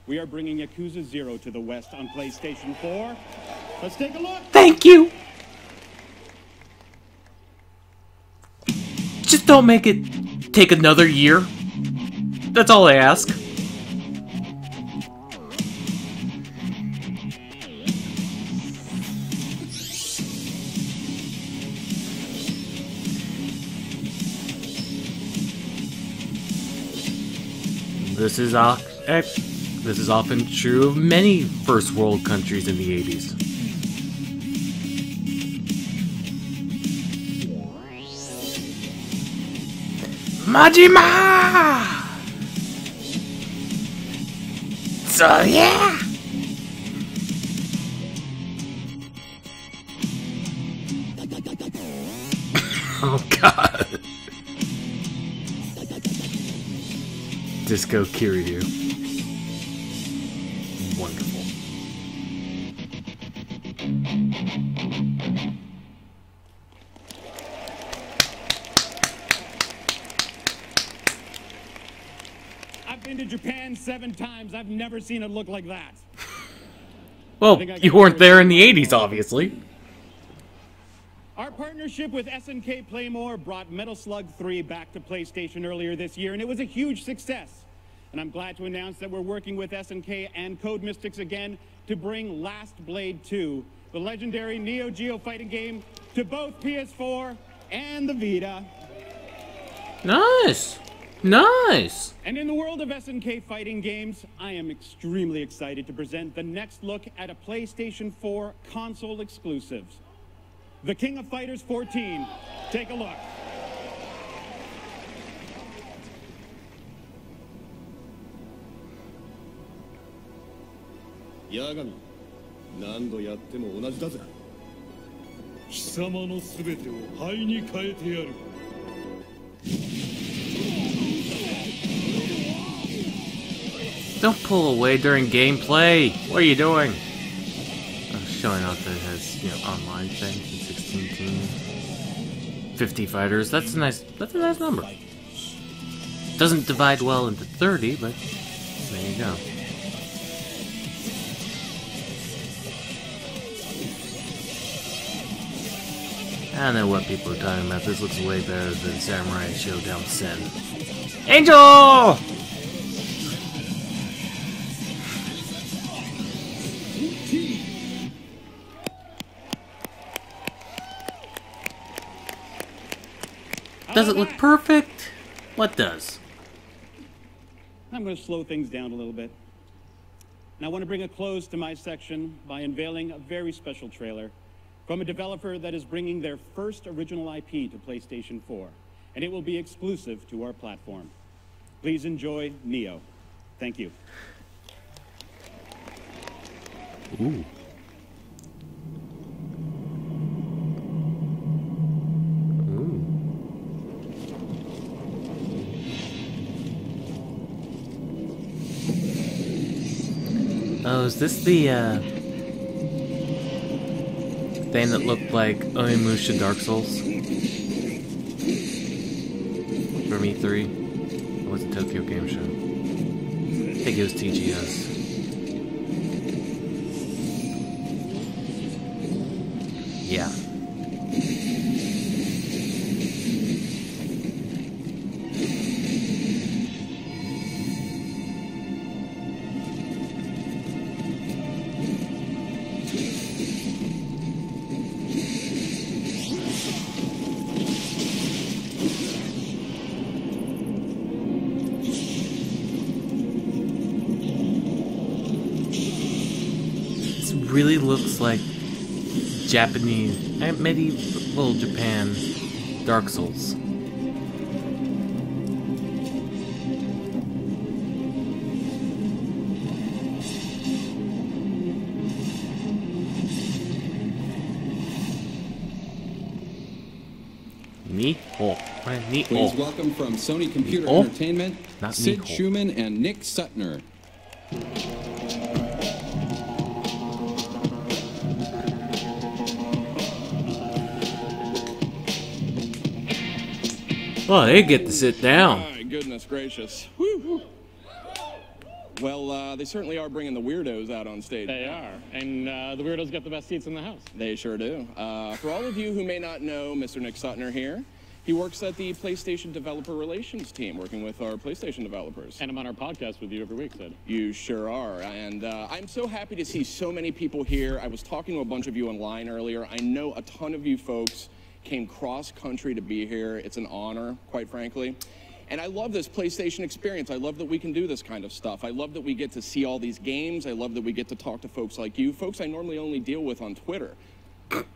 we are bringing Yakuza 0 to the West on PlayStation 4. Let's take a look. Thank you. Just don't make it take another year. That's all I ask. This is often true of many first world countries in the 80s. Majima! So yeah! Oh god. Disco Kiryu. Wonderful. I've been to Japan 7 times. I've never seen it look like that. Well, you weren't there in the 80s, obviously. Our partnership with SNK Playmore brought Metal Slug 3 back to PlayStation earlier this year, and it was a huge success. And I'm glad to announce that we're working with SNK and Code Mystics again to bring Last Blade 2, the legendary Neo Geo fighting game, to both PS4 and the Vita. Nice! Nice! And in the world of SNK fighting games, I am extremely excited to present the next look at a PlayStation 4 console exclusive. The King of Fighters 14. Take a look. Yagami, 何度やっても同じだぜ。貴様のすべてを灰に変えてやる。Don't pull away during gameplay. What are you doing? Showing off that it has, you know, online things and 16 teams, 50 fighters. That's a nice number. Doesn't divide well into 30, but there you go. I don't know what people are talking about. This looks way better than Samurai Showdown Sen. Angel! Does it look perfect? What does? I'm going to slow things down a little bit. And I want to bring a close to my section by unveiling a very special trailer from a developer that is bringing their first original IP to PlayStation 4, and it will be exclusive to our platform. Please enjoy Neo. Thank you. Ooh. Oh, is this the thing that looked like Onimusha Dark Souls? From E3? Or was it Tokyo Game Show? I think it was TGS. Yeah. Really looks like Japanese, medieval Japan Dark Souls. Please welcome from Sony Computer Entertainment, Sid Schumann and Nick Sutner. Oh, they get to sit down. My goodness gracious. Woo. Well, they certainly are bringing the weirdos out on stage. They are, and the weirdos get the best seats in the house. They sure do. For all of you who may not know Mr. Nick Sutner here, he works at the PlayStation Developer Relations team, working with our PlayStation developers. And I'm on our podcast with you every week, Sid. You sure are, and I'm so happy to see so many people here. I was talking to a bunch of you online earlier. I know a ton of you folks came cross-country to be here. It's an honor, quite frankly. And I love this PlayStation experience. I love that we can do this kind of stuff. I love that we get to see all these games. I love that we get to talk to folks like you, folks I normally only deal with on Twitter.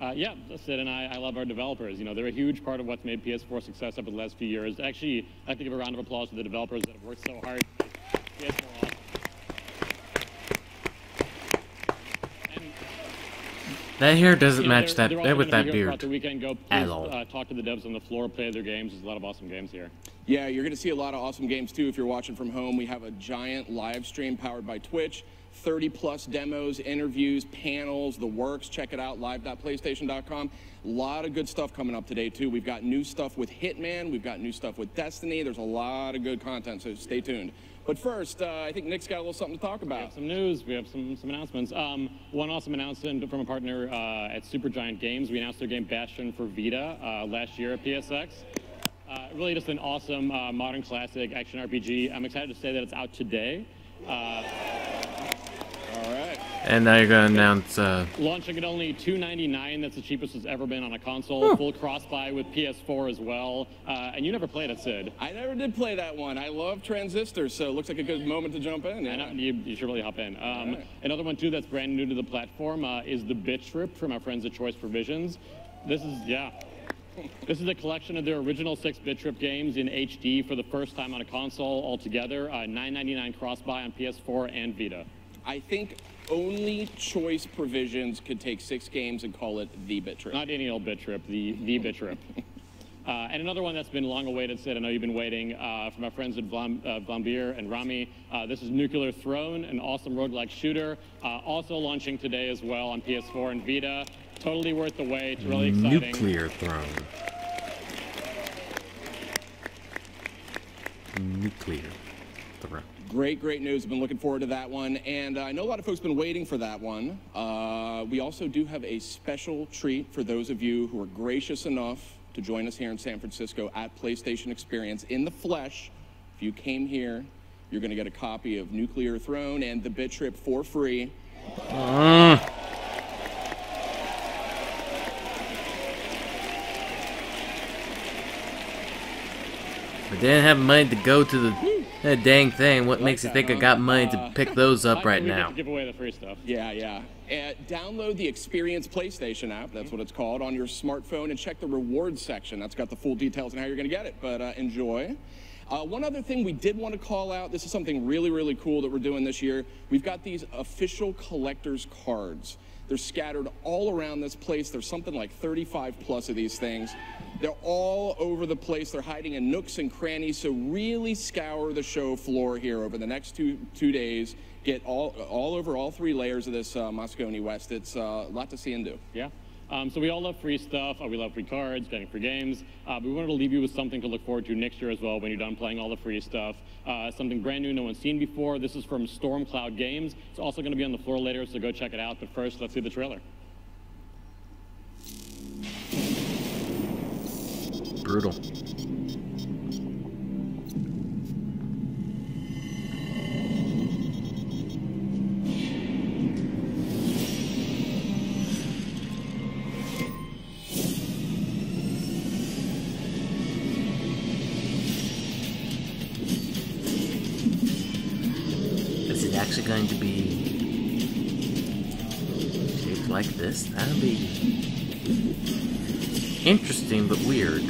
Yeah, Sid and I love our developers. You know, they're a huge part of what's made PS4 success over the last few years. Actually, I'd like to give a round of applause to the developers that have worked so hard to make PS4 awesome. That hair doesn't match that with that beard The weekend, go at all. Talk to the devs on the floor, play their games. There's a lot of awesome games here. Yeah, you're going to see a lot of awesome games too if you're watching from home. We have a giant live stream powered by Twitch, 30+ demos, interviews, panels, the works. Check it out, live.playstation.com. A lot of good stuff coming up today too. We've got new stuff with Hitman. We've got new stuff with Destiny. There's a lot of good content, so stay tuned. But first, I think Nick's got a little something to talk about. We have some news. We have some announcements. One awesome announcement from a partner at Supergiant Games. We announced their game Bastion for Vita last year at PSX. Really just an awesome modern classic action RPG. I'm excited to say that it's out today. All right. And now you're going to announce... launching at only $2.99. That's the cheapest it's ever been on a console. Full cross-buy with PS4 as well. And you never played it, Sid. I never did play that one. I love transistors, so it looks like a good moment to jump in. Yeah. You should really hop in. Right. Another one, too, that's brand new to the platform is the Bit Trip from our friends at Choice Provisions. This is, this is a collection of their original 6 Bit Trip games in HD for the first time on a console altogether. $9.99 cross-buy on PS4 and Vita. I think only Choice Provisions could take 6 games and call it the Bit Trip. Not any old Bit Trip, the Bit Trip. And another one that's been long awaited, Sid, I know you've been waiting, from our friends at Vlambeer and Rami. This is Nuclear Throne, an awesome roguelike shooter. Also launching today as well on PS4 and Vita. Totally worth the wait, really exciting. Nuclear Throne. Nuclear Throne. Great news. I've been looking forward to that one. And I know a lot of folks have been waiting for that one. We also do have a special treat for those of you who are gracious enough to join us here in San Francisco at PlayStation Experience in the flesh. If you came here, you're going to get a copy of Nuclear Throne and the Bit Trip for free. I didn't have money to go to the That dang thing, what makes you think I got money to pick those up right now? Give away the free stuff. Yeah. Download the Experience PlayStation app, that's what it's called, on your smartphone, and check the rewards section. That's got the full details on how you're going to get it, but enjoy. One other thing we did want to call out, this is something really, really cool that we're doing this year. We've got these official collector's cards. They're scattered all around this place. There's something like 35 plus of these things. They're all over the place. They're hiding in nooks and crannies, so really scour the show floor here over the next two days. Get all over all 3 layers of this Moscone West. It's a lot to see and do. Yeah. So we all love free stuff. We love free cards, getting free games. But we wanted to leave you with something to look forward to next year as well when you're done playing all the free stuff. Something brand new no one's seen before. This is from Stormcloud Games. It's also going to be on the floor later, so go check it out. But first, let's see the trailer. Brutal. Is it actually going to be shaped like this? That'll be interesting but weird.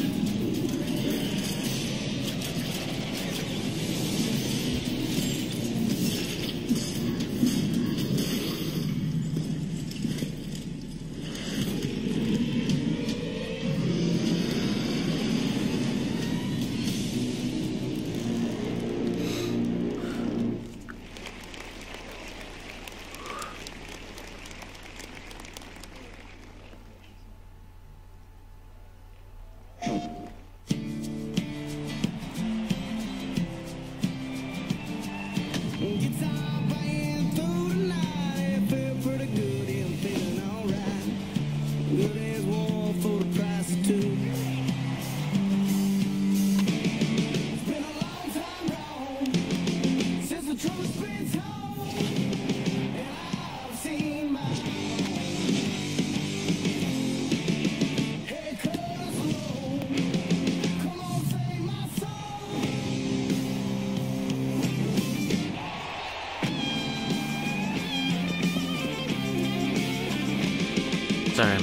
Sorry,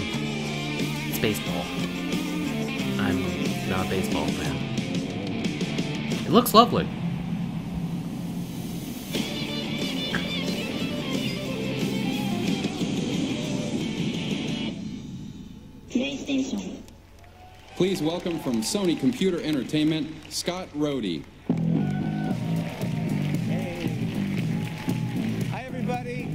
it's baseball. I'm not a baseball fan. It looks lovely. PlayStation. Please welcome from Sony Computer Entertainment, Scott Rohde. Hi, everybody.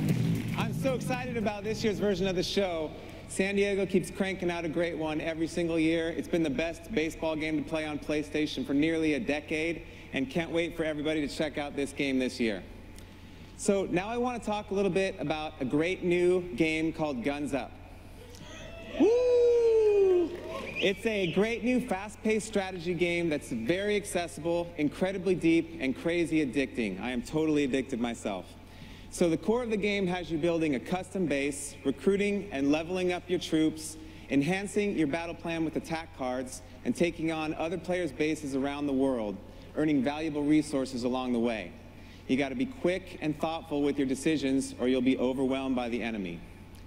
I'm so excited about this year's version of the show. San Diego keeps cranking out a great one every single year. It's been the best baseball game to play on PlayStation for nearly a decade, and can't wait for everybody to check out this game this year. So now I want to talk a little bit about a great new game called Guns Up. Woo! It's a great new fast-paced strategy game that's very accessible, incredibly deep, and crazy addicting. I am totally addicted myself. So the core of the game has you building a custom base, recruiting and leveling up your troops, enhancing your battle plan with attack cards, and taking on other players' bases around the world, earning valuable resources along the way. You got to be quick and thoughtful with your decisions, or you'll be overwhelmed by the enemy.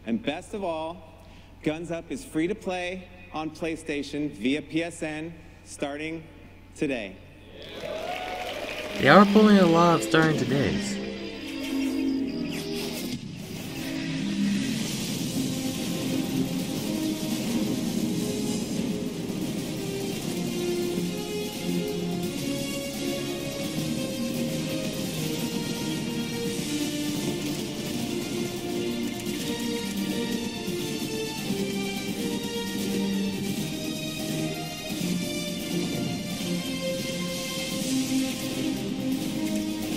And best of all, Guns Up is free to play on PlayStation via PSN starting today. They are pulling a lot of starting todays.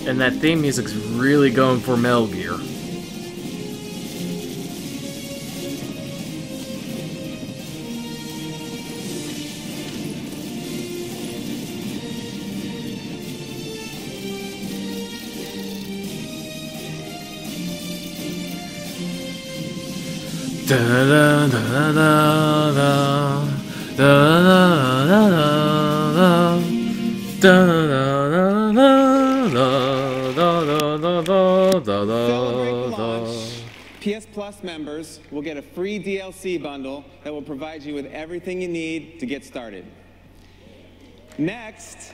And that theme music's really going for Metal Gear. Da da da da da da da da da da da da da. the launch, PS Plus members will get a free DLC bundle that will provide you with everything you need to get started. Next,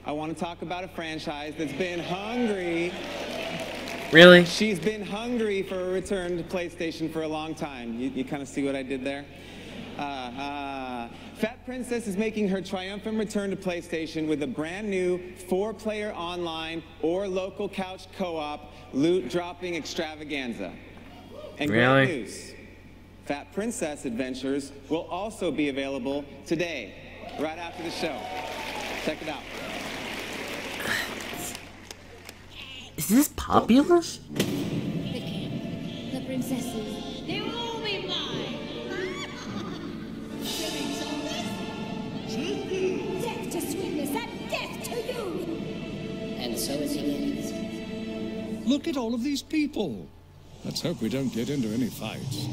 I want to talk about a franchise that's been hungry. Really? She's been hungry for a return to PlayStation for a long time. You kind of see what I did there? Fat Princess is making her triumphant return to PlayStation with a brand new 4-player online or local couch co-op loot-dropping extravaganza. And Really? great news, Fat Princess Adventures will also be available today, right after the show. Check it out. Is this popular? The camp, the princesses, they will all be mine. Death to sweetness and death to you. And so it begins. Look at all of these people. Let's hope we don't get into any fights.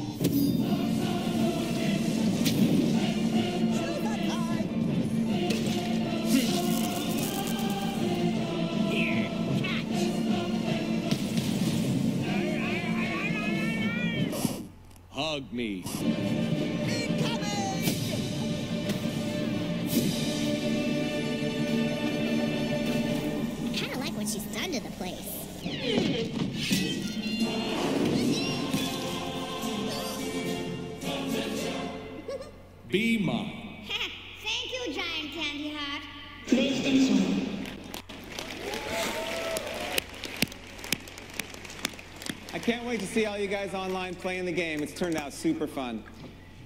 Hug me. Kinda like what she's done to the place. Be mine. Thank you, Giant Candy Heart. PlayStation. I can't wait to see all you guys online playing the game. It's turned out super fun.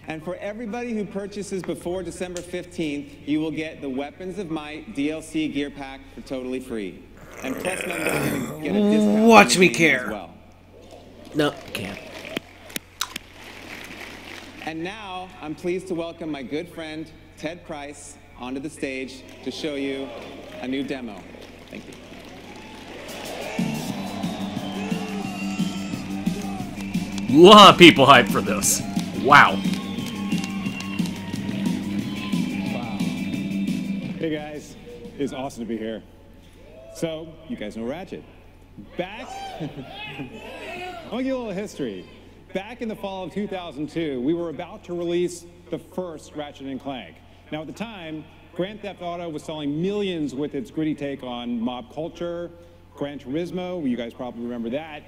And for everybody who purchases before December 15th, you will get the Weapons of Might DLC gear pack for totally free. And Plus members are going to get a discount. Watch on me the game care. as well. No, can't. And now, I'm pleased to welcome my good friend, Ted Price, onto the stage to show you a new demo. Thank you. A lot of people hyped for this. Wow. Hey guys, it's awesome to be here. So, you guys know Ratchet. Back, I'll give you a little history. Back in the fall of 2002, we were about to release the first Ratchet & Clank. Now at the time, Grand Theft Auto was selling millions with its gritty take on mob culture. Gran Turismo, you guys probably remember that,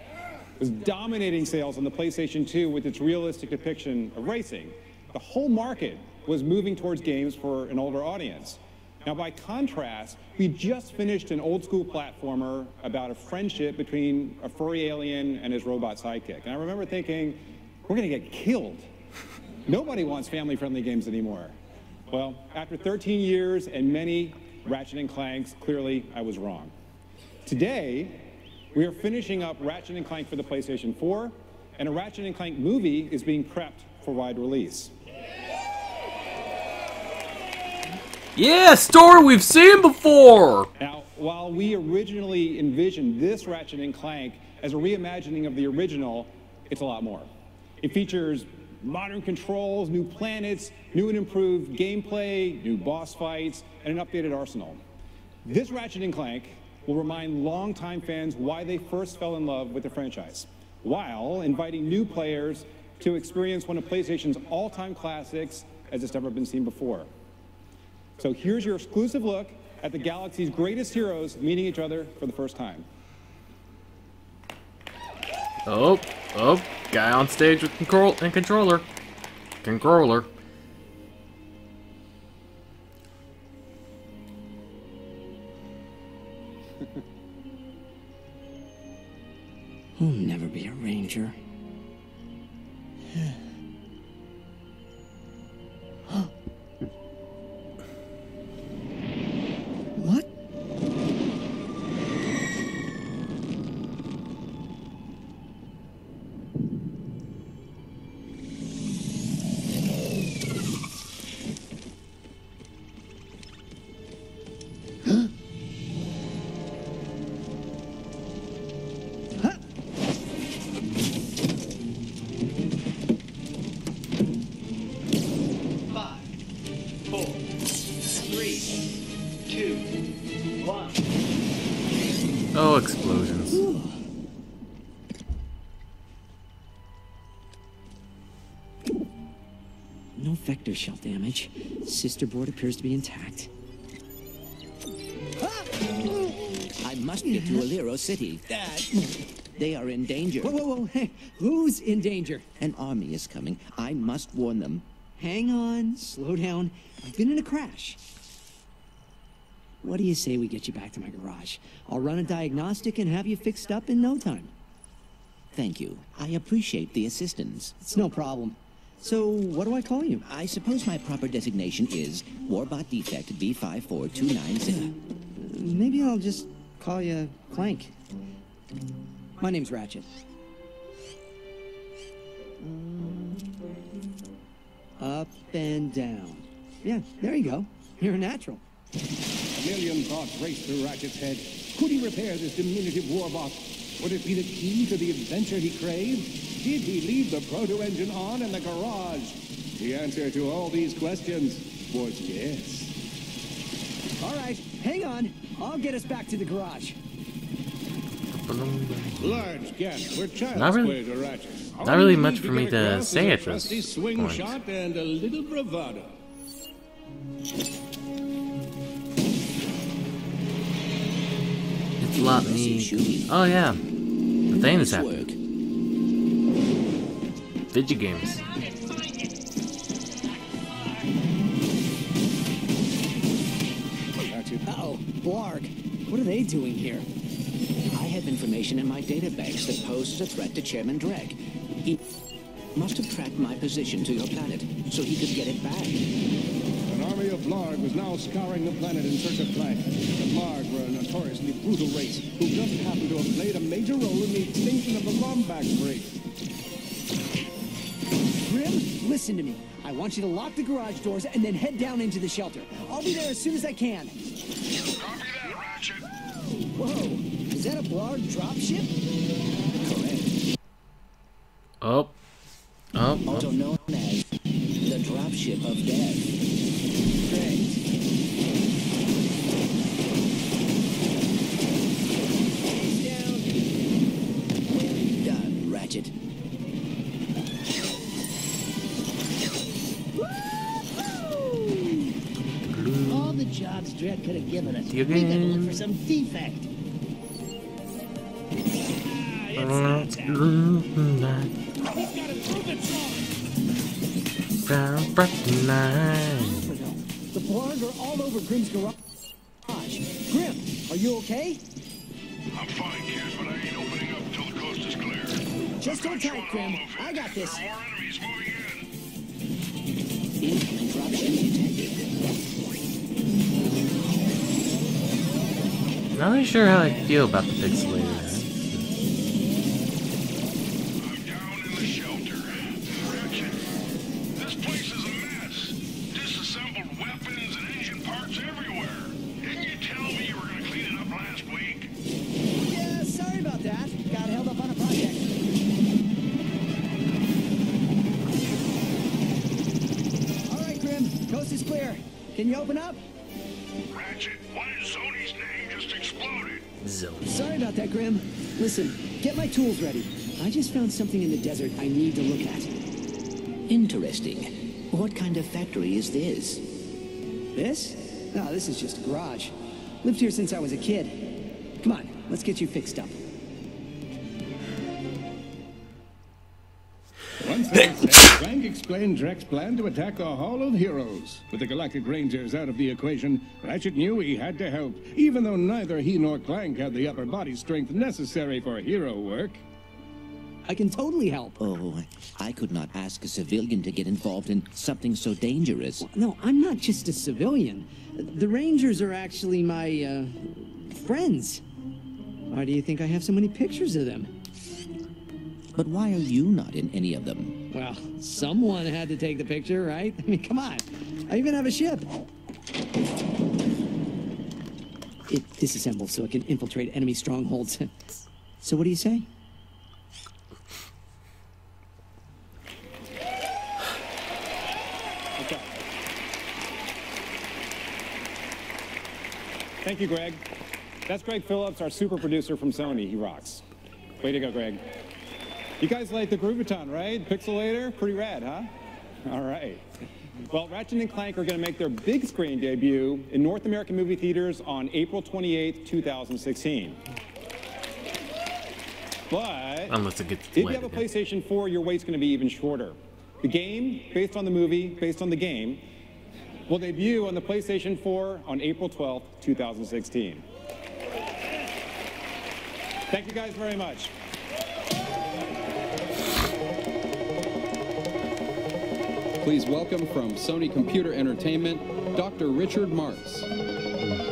was dominating sales on the PlayStation 2 with its realistic depiction of racing. The whole market was moving towards games for an older audience. Now, by contrast, we just finished an old-school platformer about a friendship between a furry alien and his robot sidekick. And I remember thinking, we're going to get killed. Nobody wants family-friendly games anymore. Well, after 13 years and many Ratchet & Clanks, clearly I was wrong. Today, we are finishing up Ratchet & Clank for the PlayStation 4, and a Ratchet & Clank movie is being prepped for wide release. Yeah, story we've seen before! Now, while we originally envisioned this Ratchet & Clank as a reimagining of the original, it's a lot more. It features modern controls, new planets, new and improved gameplay, new boss fights, and an updated arsenal. This Ratchet & Clank will remind longtime fans why they first fell in love with the franchise, while inviting new players to experience one of PlayStation's all-time classics as it's never been seen before. So here's your exclusive look at the galaxy's greatest heroes meeting each other for the first time. Oh, guy on stage with controller. I'll never be a ranger. What? No vector shell damage. Sister board appears to be intact. I must get to Alero City. They are in danger. Whoa, whoa, whoa. Hey, who's in danger? An army is coming. I must warn them. Hang on. Slow down. I've been in a crash. What do you say we get you back to my garage? I'll run a diagnostic and have you fixed up in no time. Thank you. I appreciate the assistance. It's no problem. So, what do I call you? I suppose my proper designation is Warbot Defect B54297. Maybe I'll just call you Clank. My name's Ratchet. Up and down. Yeah, there you go. You're a natural. A million thoughts raced through Ratchet's head. Could he repair this diminutive warbot? Would it be the key to the adventure he craved? Did he leave the proto-engine on in the garage? The answer to all these questions was yes. All right, hang on. I'll get us back to the garage. Large guess for child's Not really- play to Ratchet. not really much for me to say at this trusty swing point. shot and a little bravado. It's a lot neat. Oh yeah, the thing is happening. Digigames. Uh-oh, Blarg. What are they doing here? I have information in my databanks that poses a threat to Chairman Dreg. He must have tracked my position to your planet, so he could get it back. An army of Blarg was now scouring the planet in search of Clank. The Blarg were a notoriously brutal race who just happened to have played a major role in the extinction of the Lombax breed. Grim, listen to me. I want you to lock the garage doors and then head down into the shelter. I'll be there as soon as I can. Copy that, Ratchet. Whoa, is that a Blarg dropship? Correct. Oh. Also known as the dropship of death. Great. Down. Done, Ratchet. All the jobs Dredd could have given us. You We gotta can- look for some defect. The Blarg are all over Grim's garage. Grim, are you okay? I'm fine, kid, but I ain't opening up until the coast is clear. Just hold tight, Grim. I got this. There are more enemies moving in. Incoming dropship detected. Not really sure how I feel about the pixelated. I'm down in the shelter. Ratchet, this place is a mess. Disassembled weapons and engine parts everywhere. Didn't you tell me you were going to clean it up last week? Yeah, sorry about that. Got held up on a project. All right, Grim. Coast is clear. Can you open up? Ratchet, what is Zony's name just exploded? Sorry about that, Grim. Listen, get my tools ready. I just found something in the desert I need to look at. Interesting. What kind of factory is this? This? No, this is just a garage. Lived here since I was a kid. Come on, let's get you fixed up. Once there, Clank explained Drek's plan to attack the Hall of Heroes. With the Galactic Rangers out of the equation, Ratchet knew he had to help, even though neither he nor Clank had the upper body strength necessary for hero work. I can totally help. Oh, I could not ask a civilian to get involved in something so dangerous. No, I'm not just a civilian. The Rangers are actually my, friends. Why do you think I have so many pictures of them? But why are you not in any of them? Well, someone had to take the picture, right? I mean, come on. I even have a ship. It disassembles so it can infiltrate enemy strongholds. So what do you say? Okay. Thank you, Greg. That's Greg Phillips, our super producer from Sony. He rocks. Way to go, Greg. You guys like the Groovaton, right? Pixelator? Pretty rad, huh? All right. Well, Ratchet & Clank are going to make their big screen debut in North American movie theaters on April 28, 2016. But unless it gets if you have a PlayStation 4, your wait's going to be even shorter. The game, based on the movie, based on the game, will debut on the PlayStation 4 on April 12, 2016. Thank you guys very much. Please welcome from Sony Computer Entertainment, Dr. Richard Marks.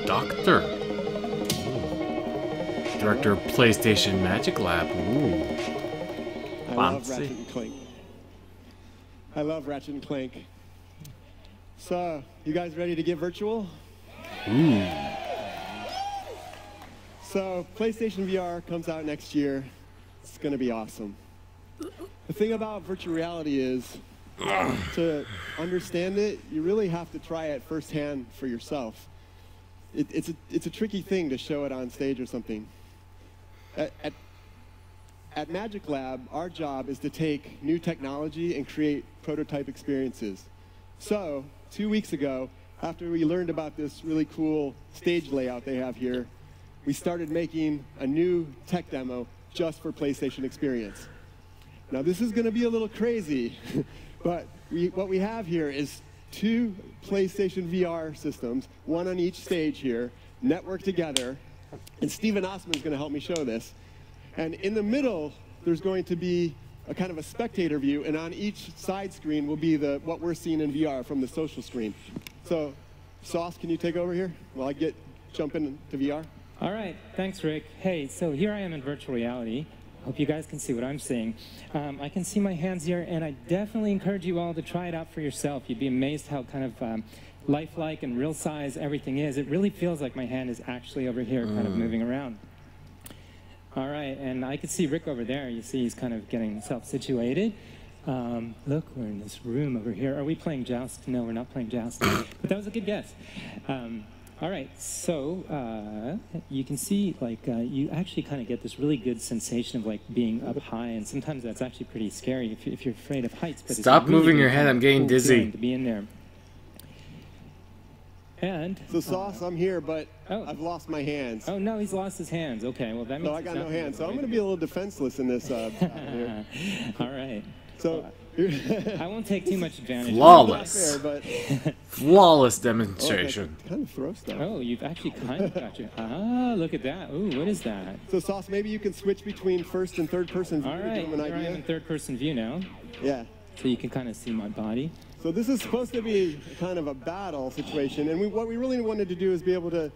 Doctor. Director of PlayStation Magic Lab. Ooh. I love Ratchet & Clank. I love Ratchet & Clank. So, you guys ready to get virtual? Ooh. So, PlayStation VR comes out next year. It's going to be awesome. The thing about virtual reality is, to understand it, you really have to try it firsthand for yourself. It's a tricky thing to show it on stage or something. At Magic Lab, our job is to take new technology and create prototype experiences. So, 2 weeks ago, after we learned about this really cool stage layout they have here, we started making a new tech demo just for PlayStation Experience. Now, this is going to be a little crazy, but what we have here is 2 PlayStation VR systems, one on each stage here, networked together, and Steven Osman is going to help me show this. And in the middle, there's going to be a kind of a spectator view, and on each side screen will be what we're seeing in VR from the social screen. So, Sauce, can you take over here while I jump into VR? All right, thanks, Rick. Hey, so here I am in virtual reality. Hope you guys can see what I'm seeing. I can see my hands here, and I definitely encourage you all to try it out for yourself. You'd be amazed how kind of lifelike and real size everything is. It really feels like my hand is actually over here kind of moving around. All right, and I can see Rick over there. You see he's kind of getting himself situated. Look, we're in this room over here. Are we playing Joust? No, we're not playing Joust. But that was a good guess. All right, so you can see, like, you actually kind of get this really good sensation of, like, being up high, and sometimes that's actually pretty scary if you're afraid of heights. But stop it's really moving your head, I'm getting dizzy. To be in there. And so, Sauce, I'm here, but I've lost my hands. Oh no, he's lost his hands. Okay, well that means so I got no hands. So I'm going to be a little defenseless in this. Here. All right. So I won't take too much advantage. Flawless. Fair, but flawless demonstration. Oh, kind of throw stuff. Oh, you've actually kind of got you. Ah, look at that. Ooh, what is that? So, Sauce, maybe you can switch between first and third person view. All right, here I am in third person view now. Yeah. So you can kind of see my body. So this is supposed to be kind of a battle situation, and what we really wanted to do is be able to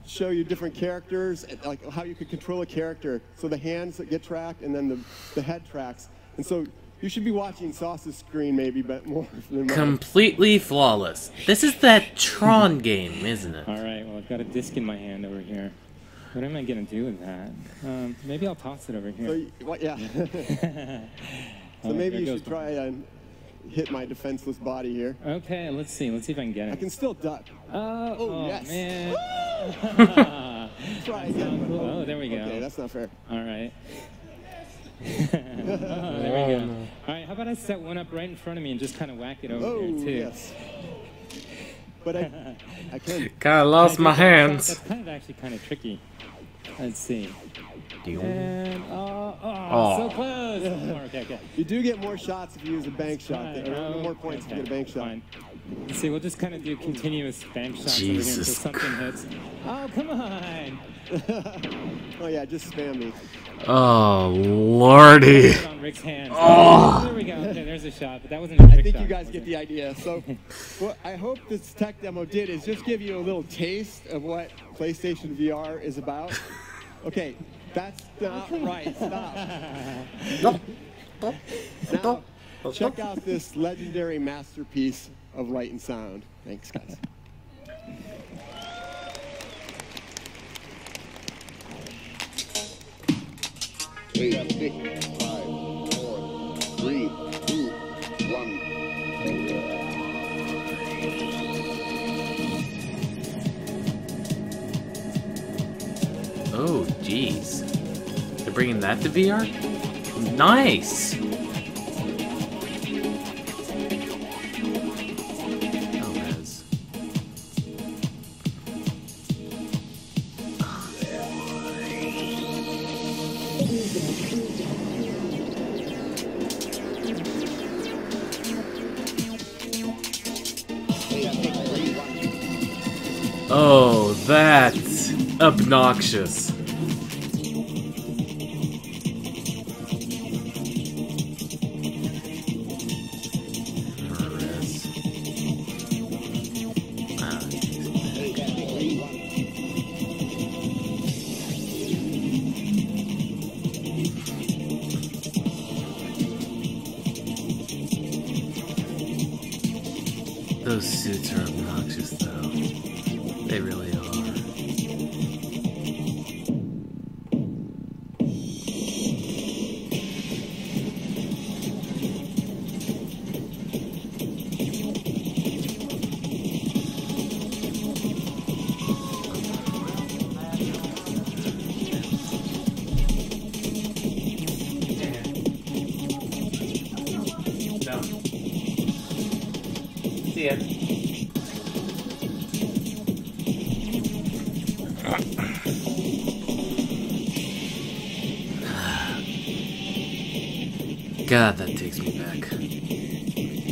show you different characters, like how you could control a character. So the hands that get tracked, and then the head tracks. And so you should be watching Sauce's screen maybe, but more than mine. Completely flawless. This is that Tron game, isn't it? All right, well I've got a disc in my hand over here. What am I gonna do with that? Maybe I'll toss it over here. So, yeah. So maybe you should try and hit my defenseless body here. Okay, let's see. Let's see if I can get it. I can still duck. Oh yes. Man. Try again. Cool. Oh, there we go. Okay, that's not fair. All right. There we go. All right, how about I set one up right in front of me and just kind of whack it over there, too? Yes. But I can. Kind of lost my hands. That's kind of actually kind of tricky. Let's see. And, so close. Okay. You do get more shots if you use a bank shot. More points if you get a bank shot. Fine. See, we'll just kind of do continuous bank shots over here until something hits. Oh, come on. Oh, yeah, just spam me. Oh, lordy. On Rick's hands. Oh. There we go. Okay, there's a shot, but that wasn't a trick I think shot, you guys get the idea. So what I hope this tech demo did is just give you a little taste of what PlayStation VR is about. Okay, that's not right. Stop. Now, check out this legendary masterpiece of light and sound. Thanks, guys. Eight, 6, 5, 4, 3, 2, 1. Oh, jeez. They're bringing that to VR? Nice! Oh, that's obnoxious. Those suits are obnoxious, though. They really are. See ya. God, that takes me back.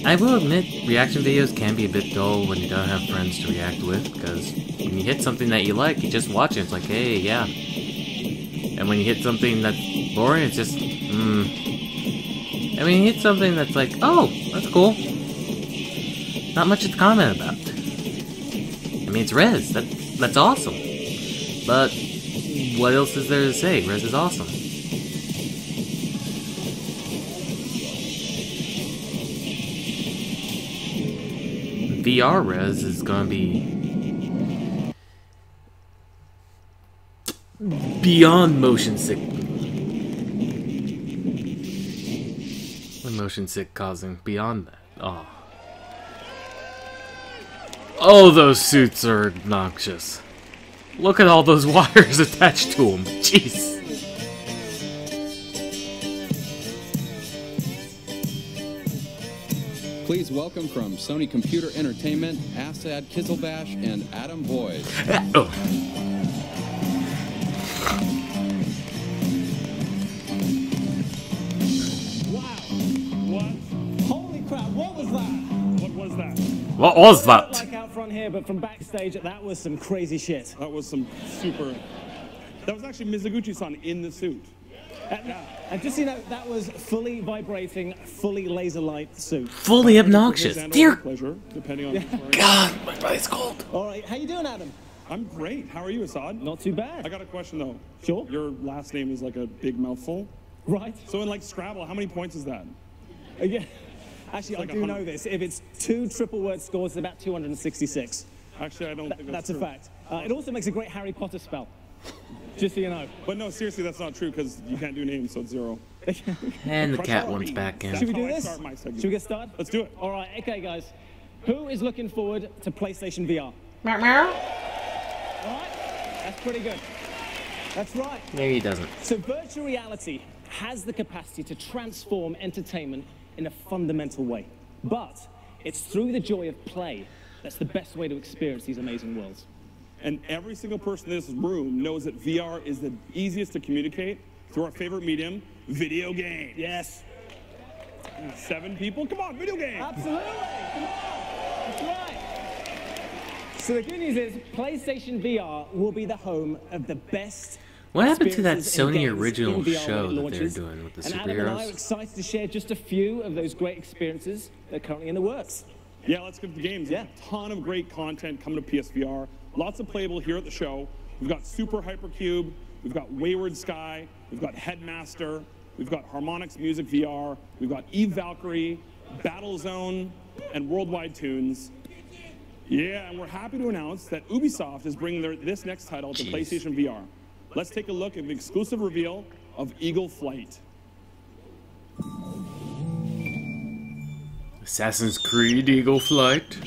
I will admit, reaction videos can be a bit dull when you don't have friends to react with, because when you hit something that you like, you just watch it, it's like, hey, yeah. And when you hit something that's boring, it's just, And when you hit something that's like, oh, that's cool. Not much to comment about. I mean, it's Rez, that's awesome. But, what else is there to say? Rez is awesome. VR Res is gonna be beyond motion sick. What motion sick causing? Beyond that. Oh. Oh, those suits are obnoxious. Look at all those wires attached to them. Jeez. Please welcome from Sony Computer Entertainment, Asad Kizilbash and Adam Boyd. Oh. Wow. What? Holy crap, what was that? What was that? What was that? Like out front here, but from backstage, that was some crazy shit. That was some super... That was actually Mizuguchi-san in the suit. And just so you know, that was fully vibrating, fully laser light suit. Fully obnoxious. Dear pleasure, depending on God, my body's cold. All right, how you doing, Adam? I'm great. How are you, Assad? Not too bad. I got a question though. Sure. Your last name is like a big mouthful. Right. So in like Scrabble, how many points is that? Yeah. Actually, like I do know this. If it's 2 triple word scores, it's about 266. Actually, I don't think that's true. a fact. It also makes a great Harry Potter spell. Just so you know. But no, seriously, that's not true because you can't do names, so it's 0. And the cat wants back in. Should we do this? Should we get started? Let's do it. All right, okay, guys. Who is looking forward to PlayStation VR? Meow meow. All right, that's pretty good. That's right. Maybe he doesn't. So virtual reality has the capacity to transform entertainment in a fundamental way. But it's through the joy of play that's the best way to experience these amazing worlds. And every single person in this room knows that VR is the easiest to communicate through our favorite medium, video games. Yes. 7 people? Come on, video games. Absolutely. Come on. That's right. So the good news is PlayStation VR will be the home of the best. What happened to that Sony original show that they're doing with the superheroes? And Adam and I are excited to share just a few of those great experiences that are currently in the works. Yeah, let's get to the games. Yeah. A ton of great content coming to PSVR. Lots of playable here at the show. We've got Super Hypercube, we've got Wayward Sky, we've got Headmaster, we've got Harmonix Music VR, we've got Eve Valkyrie, Battlezone, and Worldwide Tunes. Yeah, and we're happy to announce that Ubisoft is bringing this next title to PlayStation VR. Let's take a look at the exclusive reveal of Eagle Flight. Assassin's Creed Eagle Flight.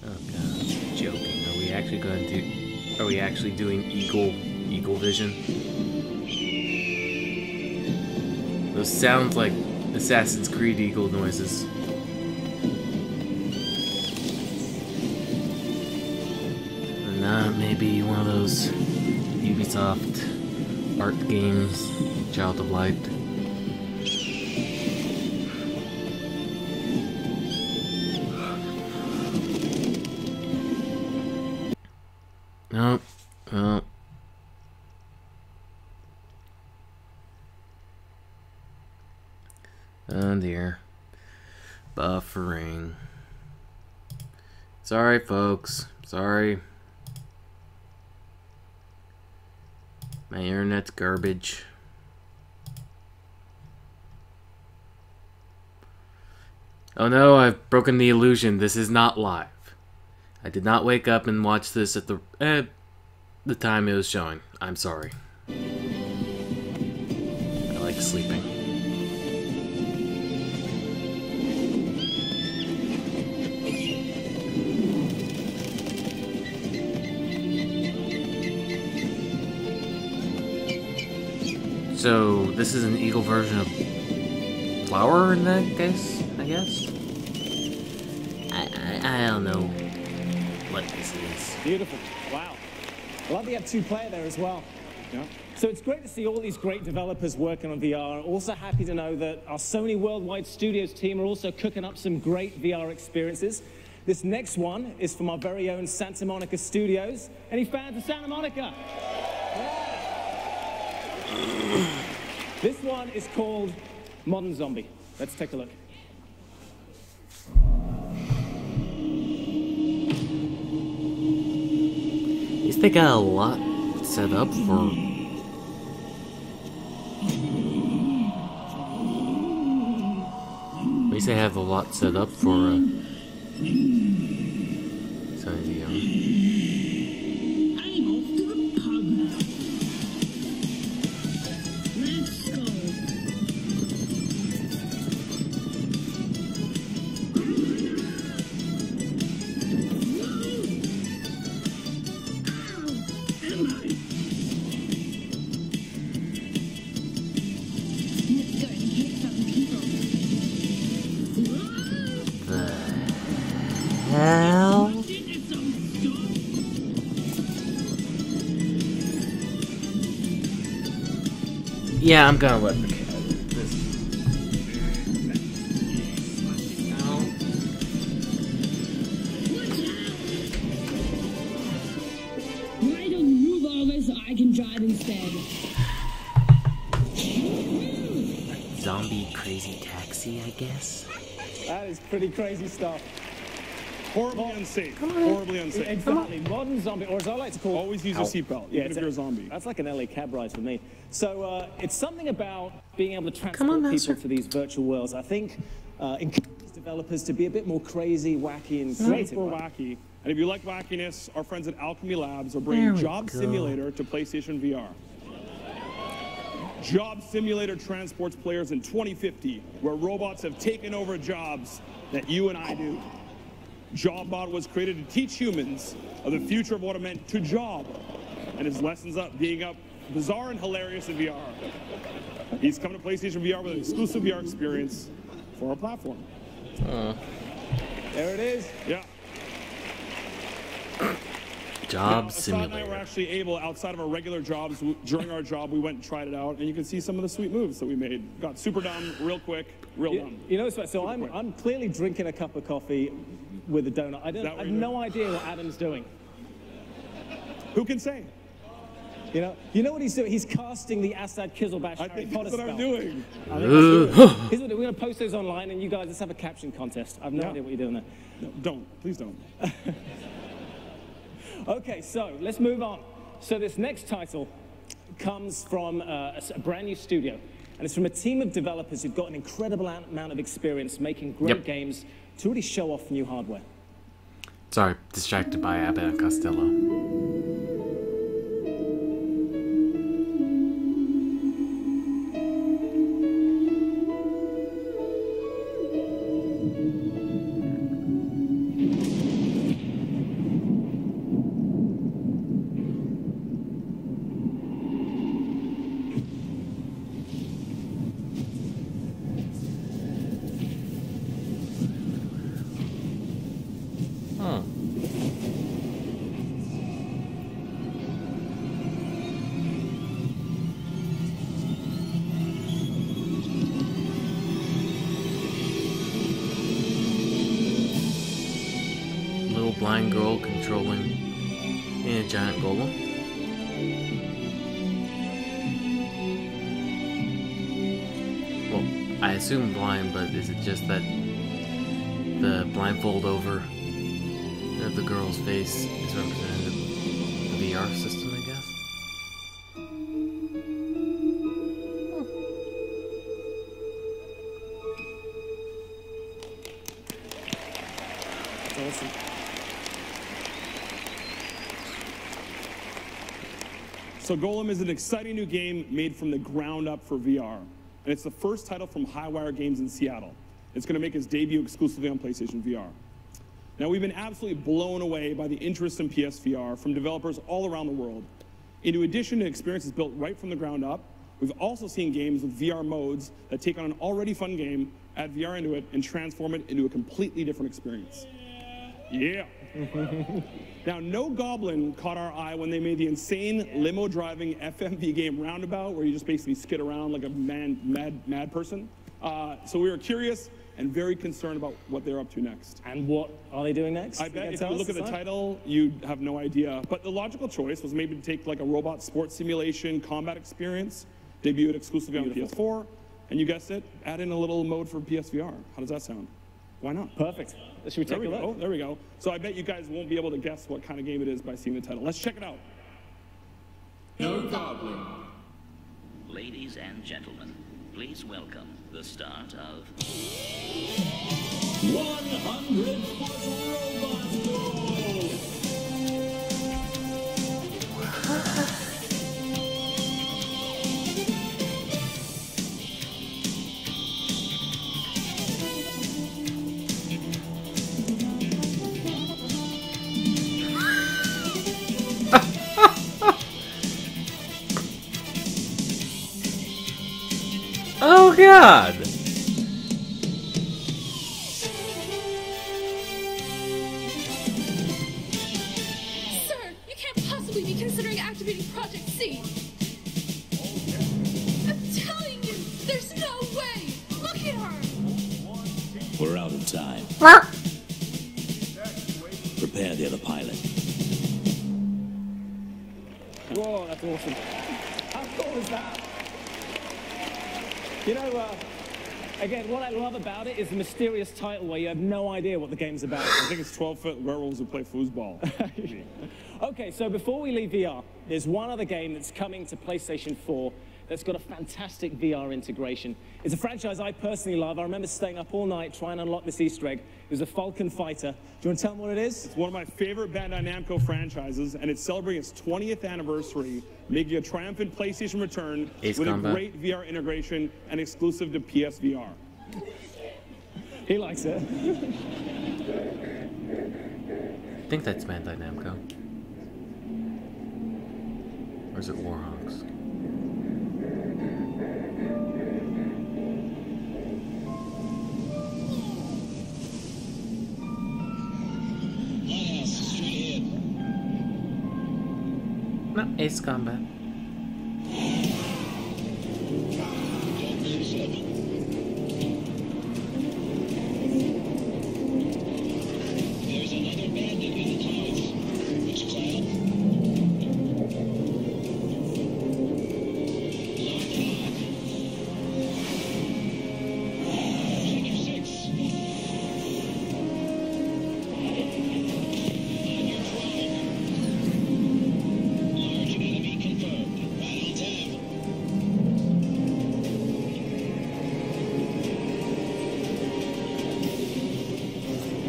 Oh god, joking. Are we actually going to? Are we actually doing Eagle Vision? Those sound like Assassin's Creed Eagle noises. And maybe one of those Ubisoft art games, Child of Light. Oh dear. Buffering. Sorry, folks. Sorry. My internet's garbage. Oh no, I've broken the illusion. This is not live. I did not wake up and watch this at the time it was showing. I'm sorry. I like sleeping. So, this is an eagle version of Flower in that case, I guess? I don't know what this is. Beautiful. Wow. I love that you have two-player there as well. Yeah. So it's great to see all these great developers working on VR. Also happy to know that our Sony Worldwide Studios team are also cooking up some great VR experiences. This next one is from our very own Santa Monica Studios. Any fans of Santa Monica? Yeah. This one is called Modern Zombie. Let's take a look. At least they got a lot set up for... At least they have a lot set up for Yeah, I'm gonna let the cat do this. Why don't you move over so I can drive instead? Zombie crazy taxi, I guess? That is pretty crazy stuff. Horribly unsafe. Horribly unsafe. Exactly. Modern zombie, or as I like to call it... Always use a seatbelt, even if you're a zombie. That's like an LA cab ride for me. So it's something about being able to transport people to these virtual worlds. I think encourages developers to be a bit more crazy, wacky, and creative. More wacky. And if you like wackiness, our friends at Alchemy Labs are bringing Job Simulator to PlayStation VR. Job Simulator transports players in 2050, where robots have taken over jobs that you and I do. JobBot was created to teach humans of the future of what it meant to job, and his lessons up being up bizarre and hilarious in VR. He's coming to PlayStation VR with an exclusive VR experience for our platform. There it is. Yeah. Job Simulator. And I were actually able, outside of our regular jobs, during our job, we went and tried it out, and you can see some of the sweet moves that we made. Got super dumb, real quick, real dumb. You know, so I'm clearly drinking a cup of coffee with a donut. I have no idea what Adam's doing. Who can say? You know what he's doing? He's casting the Assad Kizilbash Harry Potter that's what I'm doing. We're going to post those online, and you guys, let's have a caption contest. I have no idea what you're doing there. No, don't. Please don't. Okay, so let's move on. So this next title comes from a brand new studio, and it's from a team of developers who've got an incredible amount of experience making great games to really show off new hardware. Sorry, distracted by Abbott and Costello. Blind girl controlling a giant golem. Well, I assume blind, but is it just that the blindfold over the girl's face is representative of the VR system, I guess? That's awesome. So Golem is an exciting new game made from the ground up for VR. And it's the first title from Highwire Games in Seattle. It's going to make its debut exclusively on PlayStation VR. Now, we've been absolutely blown away by the interest in PSVR from developers all around the world. In addition to experiences built right from the ground up, we've also seen games with VR modes that take on an already fun game, add VR into it, and transform it into a completely different experience. Yeah. Now, no goblin caught our eye when they made the insane limo-driving FMV game Roundabout, where you just basically skid around like a mad person. So we were curious and very concerned about what they're up to next. And what are they doing next? I bet if you look at the title, you have no idea. But the logical choice was maybe to take like a robot sports simulation combat experience, debut it exclusively on PS4, and you guessed it, add in a little mode for PSVR. How does that sound? Why not? Perfect. Should we take a look? There we go. So I bet you guys won't be able to guess what kind of game it is by seeing the title. Let's check it out. No goblin. Ladies and gentlemen, please welcome the start of 100-foot robot goal. Oh God! Sir, you can't possibly be considering activating Project C. I'm telling you, there's no way. Look at her. We're out of time. Prepare the other pilot. Whoa, that's awesome. How cool is that? You know, again, what I love about it is the mysterious title where you have no idea what the game's about. I think it's 12-foot werewolves who play foosball. Okay, so before we leave VR, there's one other game that's coming to PlayStation 4 that's got a fantastic VR integration. It's a franchise I personally love. I remember staying up all night trying to unlock this Easter egg. It was a Falcon Fighter. Do you want to tell them what it is? It's one of my favorite Bandai Namco franchises, and it's celebrating its 20th anniversary, making a triumphant PlayStation return with a great VR integration and exclusive to PSVR. He likes it. I think that's Bandai Namco. Or is it Warhawks? No, Ace Combat. There's another bandit in the clouds. Which cloud? Sector 6.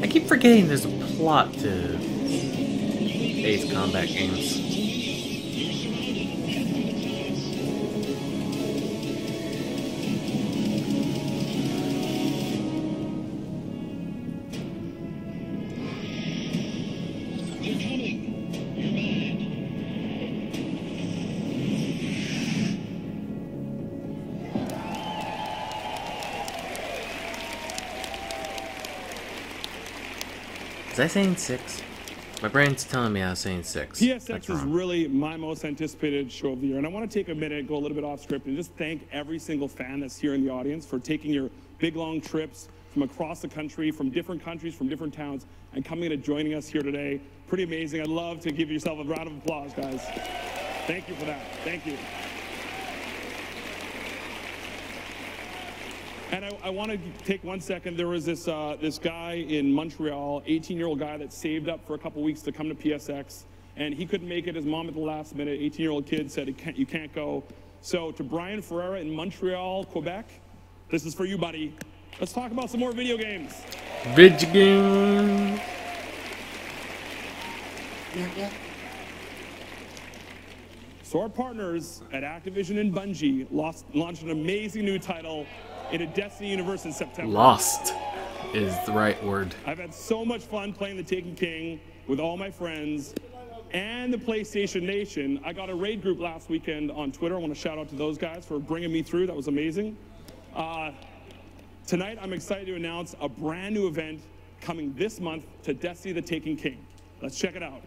I keep forgetting there's a plot to Ace Combat games. They're coming. You're mad. Was I saying 6? My brain's telling me I was saying 6. PSX is really my most anticipated show of the year, and I want to take a minute, go a little bit off script, and just thank every single fan that's here in the audience for taking your big, long trips from across the country, from different countries, from different towns, and coming in and joining us here today. Pretty amazing. I'd love to give yourself a round of applause, guys. Thank you for that. Thank you. And I want to take 1 second. There was this this guy in Montreal, 18-year-old guy that saved up for a couple weeks to come to PSX, and he couldn't make it. His mom at the last minute, 18-year-old kid said, you can't go. So to Brian Ferreira in Montreal, Quebec, this is for you, buddy. Let's talk about some more video games. Video games. Yeah. So our partners at Activision and Bungie launched an amazing new title in a Destiny universe in September. Lost is the right word. I've had so much fun playing the Taken King with all my friends and the PlayStation Nation. I got a raid group last weekend on Twitter. I want to shout out to those guys for bringing me through. That was amazing. Tonight, I'm excited to announce a brand new event coming this month to Destiny the Taken King. Let's check it out.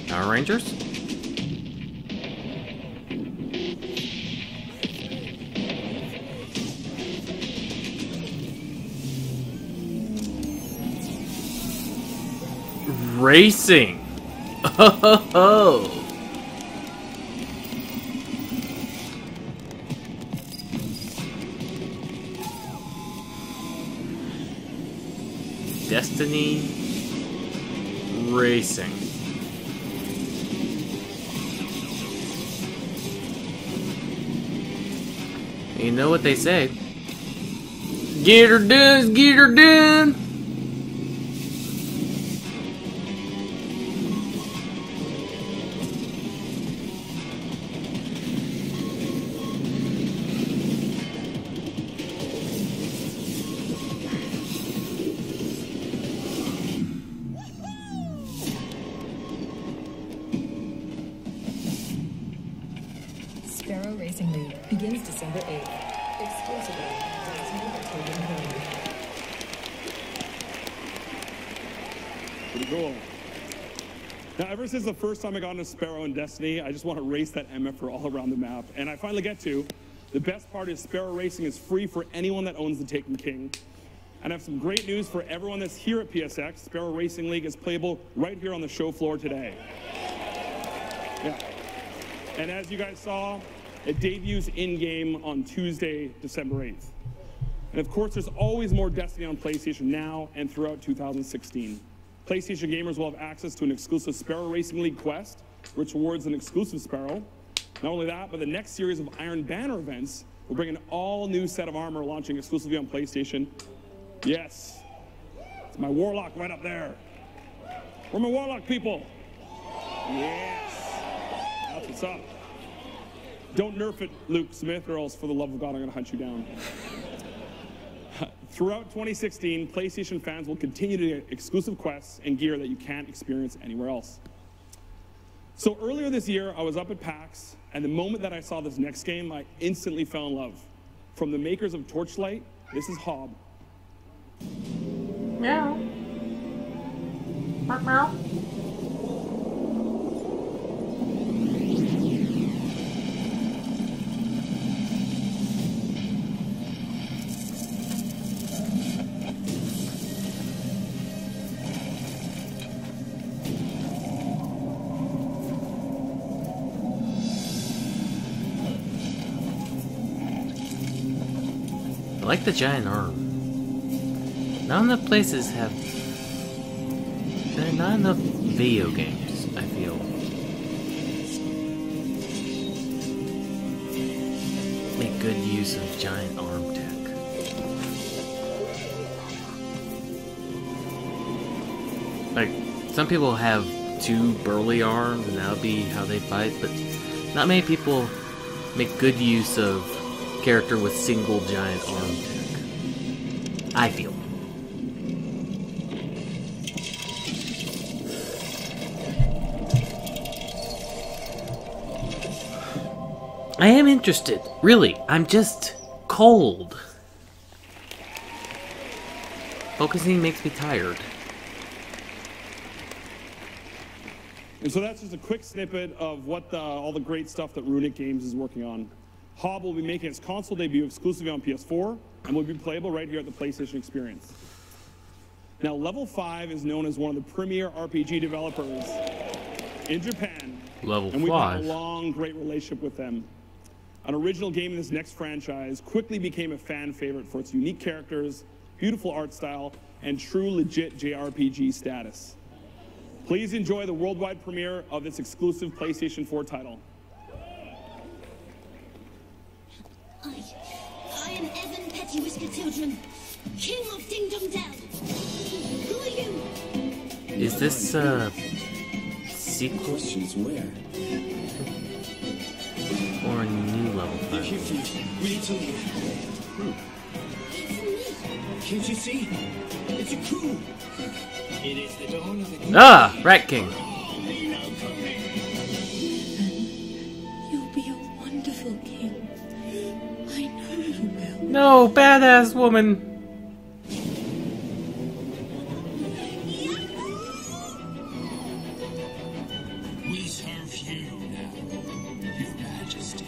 Power Rangers? Racing! Oh! Destiny Racing. You know what they say. Get her done, get her done! Sparrow Racing League begins December 8th. Exclusively Pretty cool. Now, ever since the first time I got into Sparrow in Destiny, I just want to race that MFR all around the map. And I finally get to. The best part is Sparrow Racing is free for anyone that owns the Taken King. And I have some great news for everyone that's here at PSX. Sparrow Racing League is playable right here on the show floor today. Yeah. And as you guys saw, it debuts in-game on Tuesday, December 8th. And of course, there's always more Destiny on PlayStation now and throughout 2016. PlayStation gamers will have access to an exclusive Sparrow Racing League quest, which awards an exclusive Sparrow. Not only that, but the next series of Iron Banner events will bring an all-new set of armor launching exclusively on PlayStation. Yes, it's my Warlock right up there. Where are my Warlock people? Yes, that's what's up. Don't nerf it, Luke Smith, or else for the love of God, I'm gonna hunt you down. Throughout 2016, PlayStation fans will continue to get exclusive quests and gear that you can't experience anywhere else. So earlier this year, I was up at PAX, and the moment that I saw this next game, I instantly fell in love. From the makers of Torchlight, this is Hob. Meow. Meow, meow. I like the giant arm. Not enough places have... Not enough video games, I feel. Make good use of giant arm tech. Like, some people have two burly arms and that'll be how they fight, but not many people make good use of character with single giant arm tech. I feel. I am interested. Really, I'm just cold. Focusing makes me tired. And so that's just a quick snippet of what all the great stuff that Runic Games is working on. Hob will be making its console debut exclusively on PS4 and will be playable right here at the PlayStation Experience. Now, Level 5 is known as one of the premier RPG developers in Japan Level and we've had 5. a long, great relationship with them. An original game in this next franchise quickly became a fan favorite for its unique characters, beautiful art style, and true legit JRPG status. Please enjoy the worldwide premiere of this exclusive PlayStation 4 title. I am Evan Pettywhisker Children, King of Dingdom Dell. Who are you? Is this a sequel? Questions where? Or a new level 5? They're here for you. We need to leave. Can't you see? It's a coup. It is the dawn of the Ah! Rat King! You'll be a wonderful king. I know you will. No, badass woman! We serve you now, Your Majesty.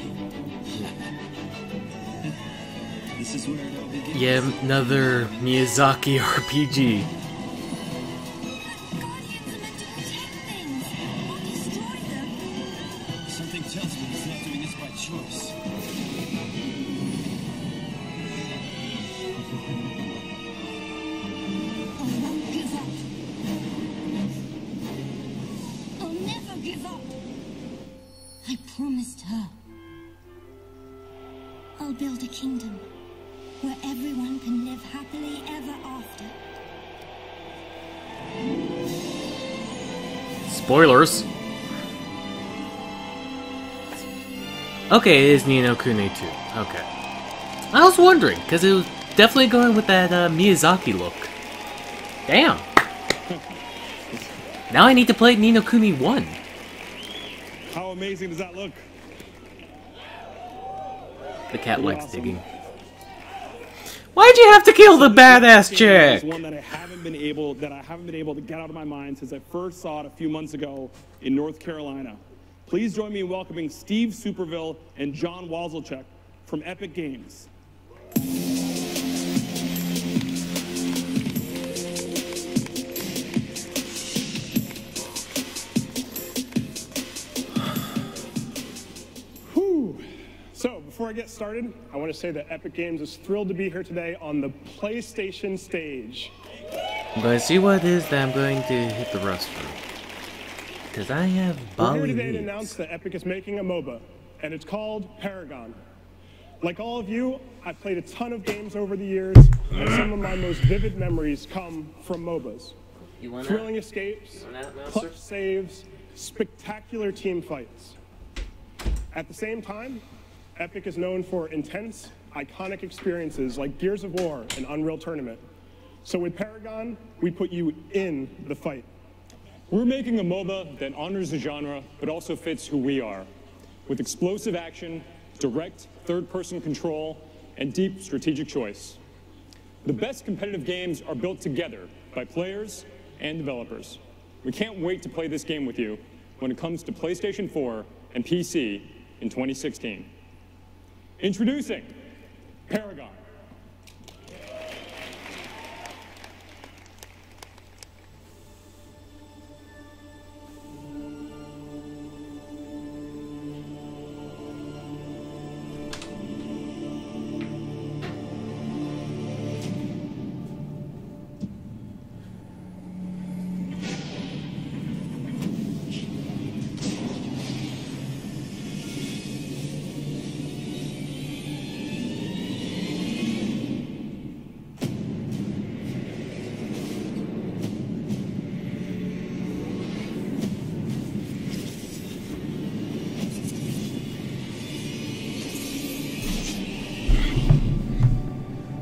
This is where it all begins. Yeah, another Miyazaki RPG. Something tells me he's not doing this by choice. I won't give up. I'll never give up. I promised her. I'll build a kingdom where everyone can live happily ever after. Spoilers. Okay, it is Ni no Kuni 2. Okay. I was wondering, because it was definitely going with that Miyazaki look. Damn. Now I need to play Ni no Kuni 1. How amazing does that look? The cat likes digging. Why'd you have to kill the badass chick? One that I haven't been able to get out of my mind since I first saw it a few months ago in North Carolina. Please join me in welcoming Steve Superville and John Wazelchuk from Epic Games. Whew. So, before I get started, I want to say that Epic Games is thrilled to be here today on the PlayStation stage. I'm going to see what it is that I'm going to hit the rust for. Because I have We're here Bali today to needs. announce that Epic is making a MOBA, and it's called Paragon. Like all of you, I've played a ton of games over the years, and some of my most vivid memories come from MOBAs. Thrilling escapes, clutch saves, spectacular team fights. At the same time, Epic is known for intense, iconic experiences like Gears of War and Unreal Tournament. So with Paragon, we put you in the fight. We're making a MOBA that honors the genre, but also fits who we are, with explosive action, direct third-person control, and deep strategic choice. The best competitive games are built together by players and developers. We can't wait to play this game with you when it comes to PlayStation 4 and PC in 2016. Introducing Paragon.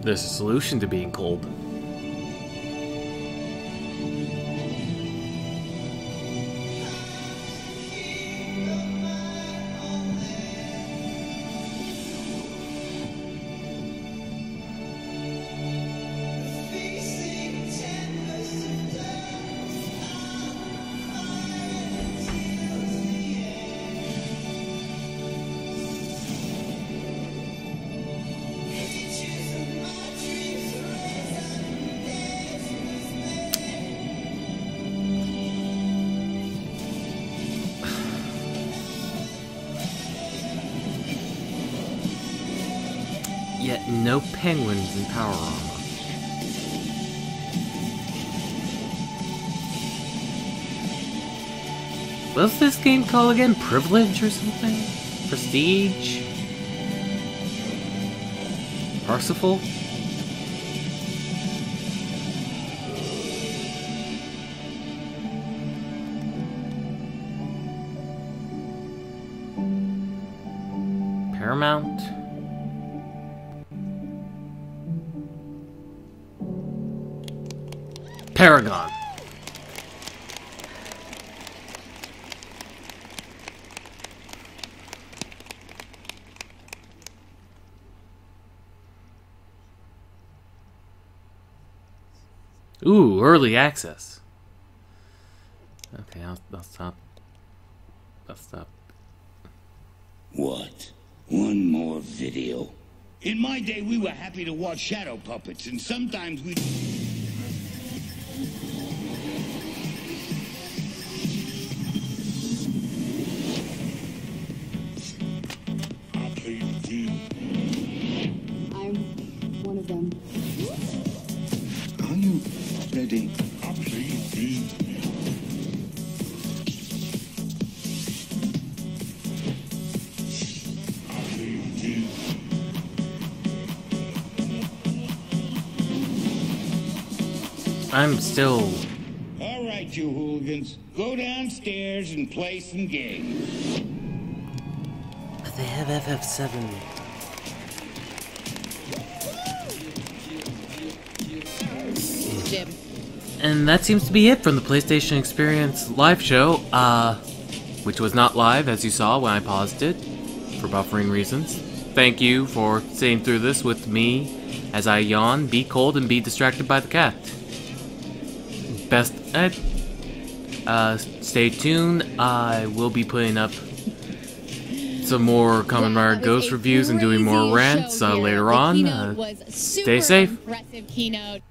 There's a solution to being cold. Yet no penguins in Power Armor. What's this game called again? Privilege or something? Prestige? Parsifal? Paramount? Paragon. Ooh, early access. Okay, I'll stop. I'll stop. What? One more video? In my day, we were happy to watch shadow puppets, and sometimes we... I'm one of them. Are you ready? I'm still... All right, you hooligans. Go downstairs and play some games. But they have FF7. And that seems to be it from the PlayStation Experience live show, which was not live, as you saw when I paused it, for buffering reasons. Thank you for staying through this with me as I yawn, be cold, and be distracted by the cat. Stay tuned. I will be putting up some more Kamen Rider Ghost reviews and doing more rants later on. Stay safe. Impressive keynote.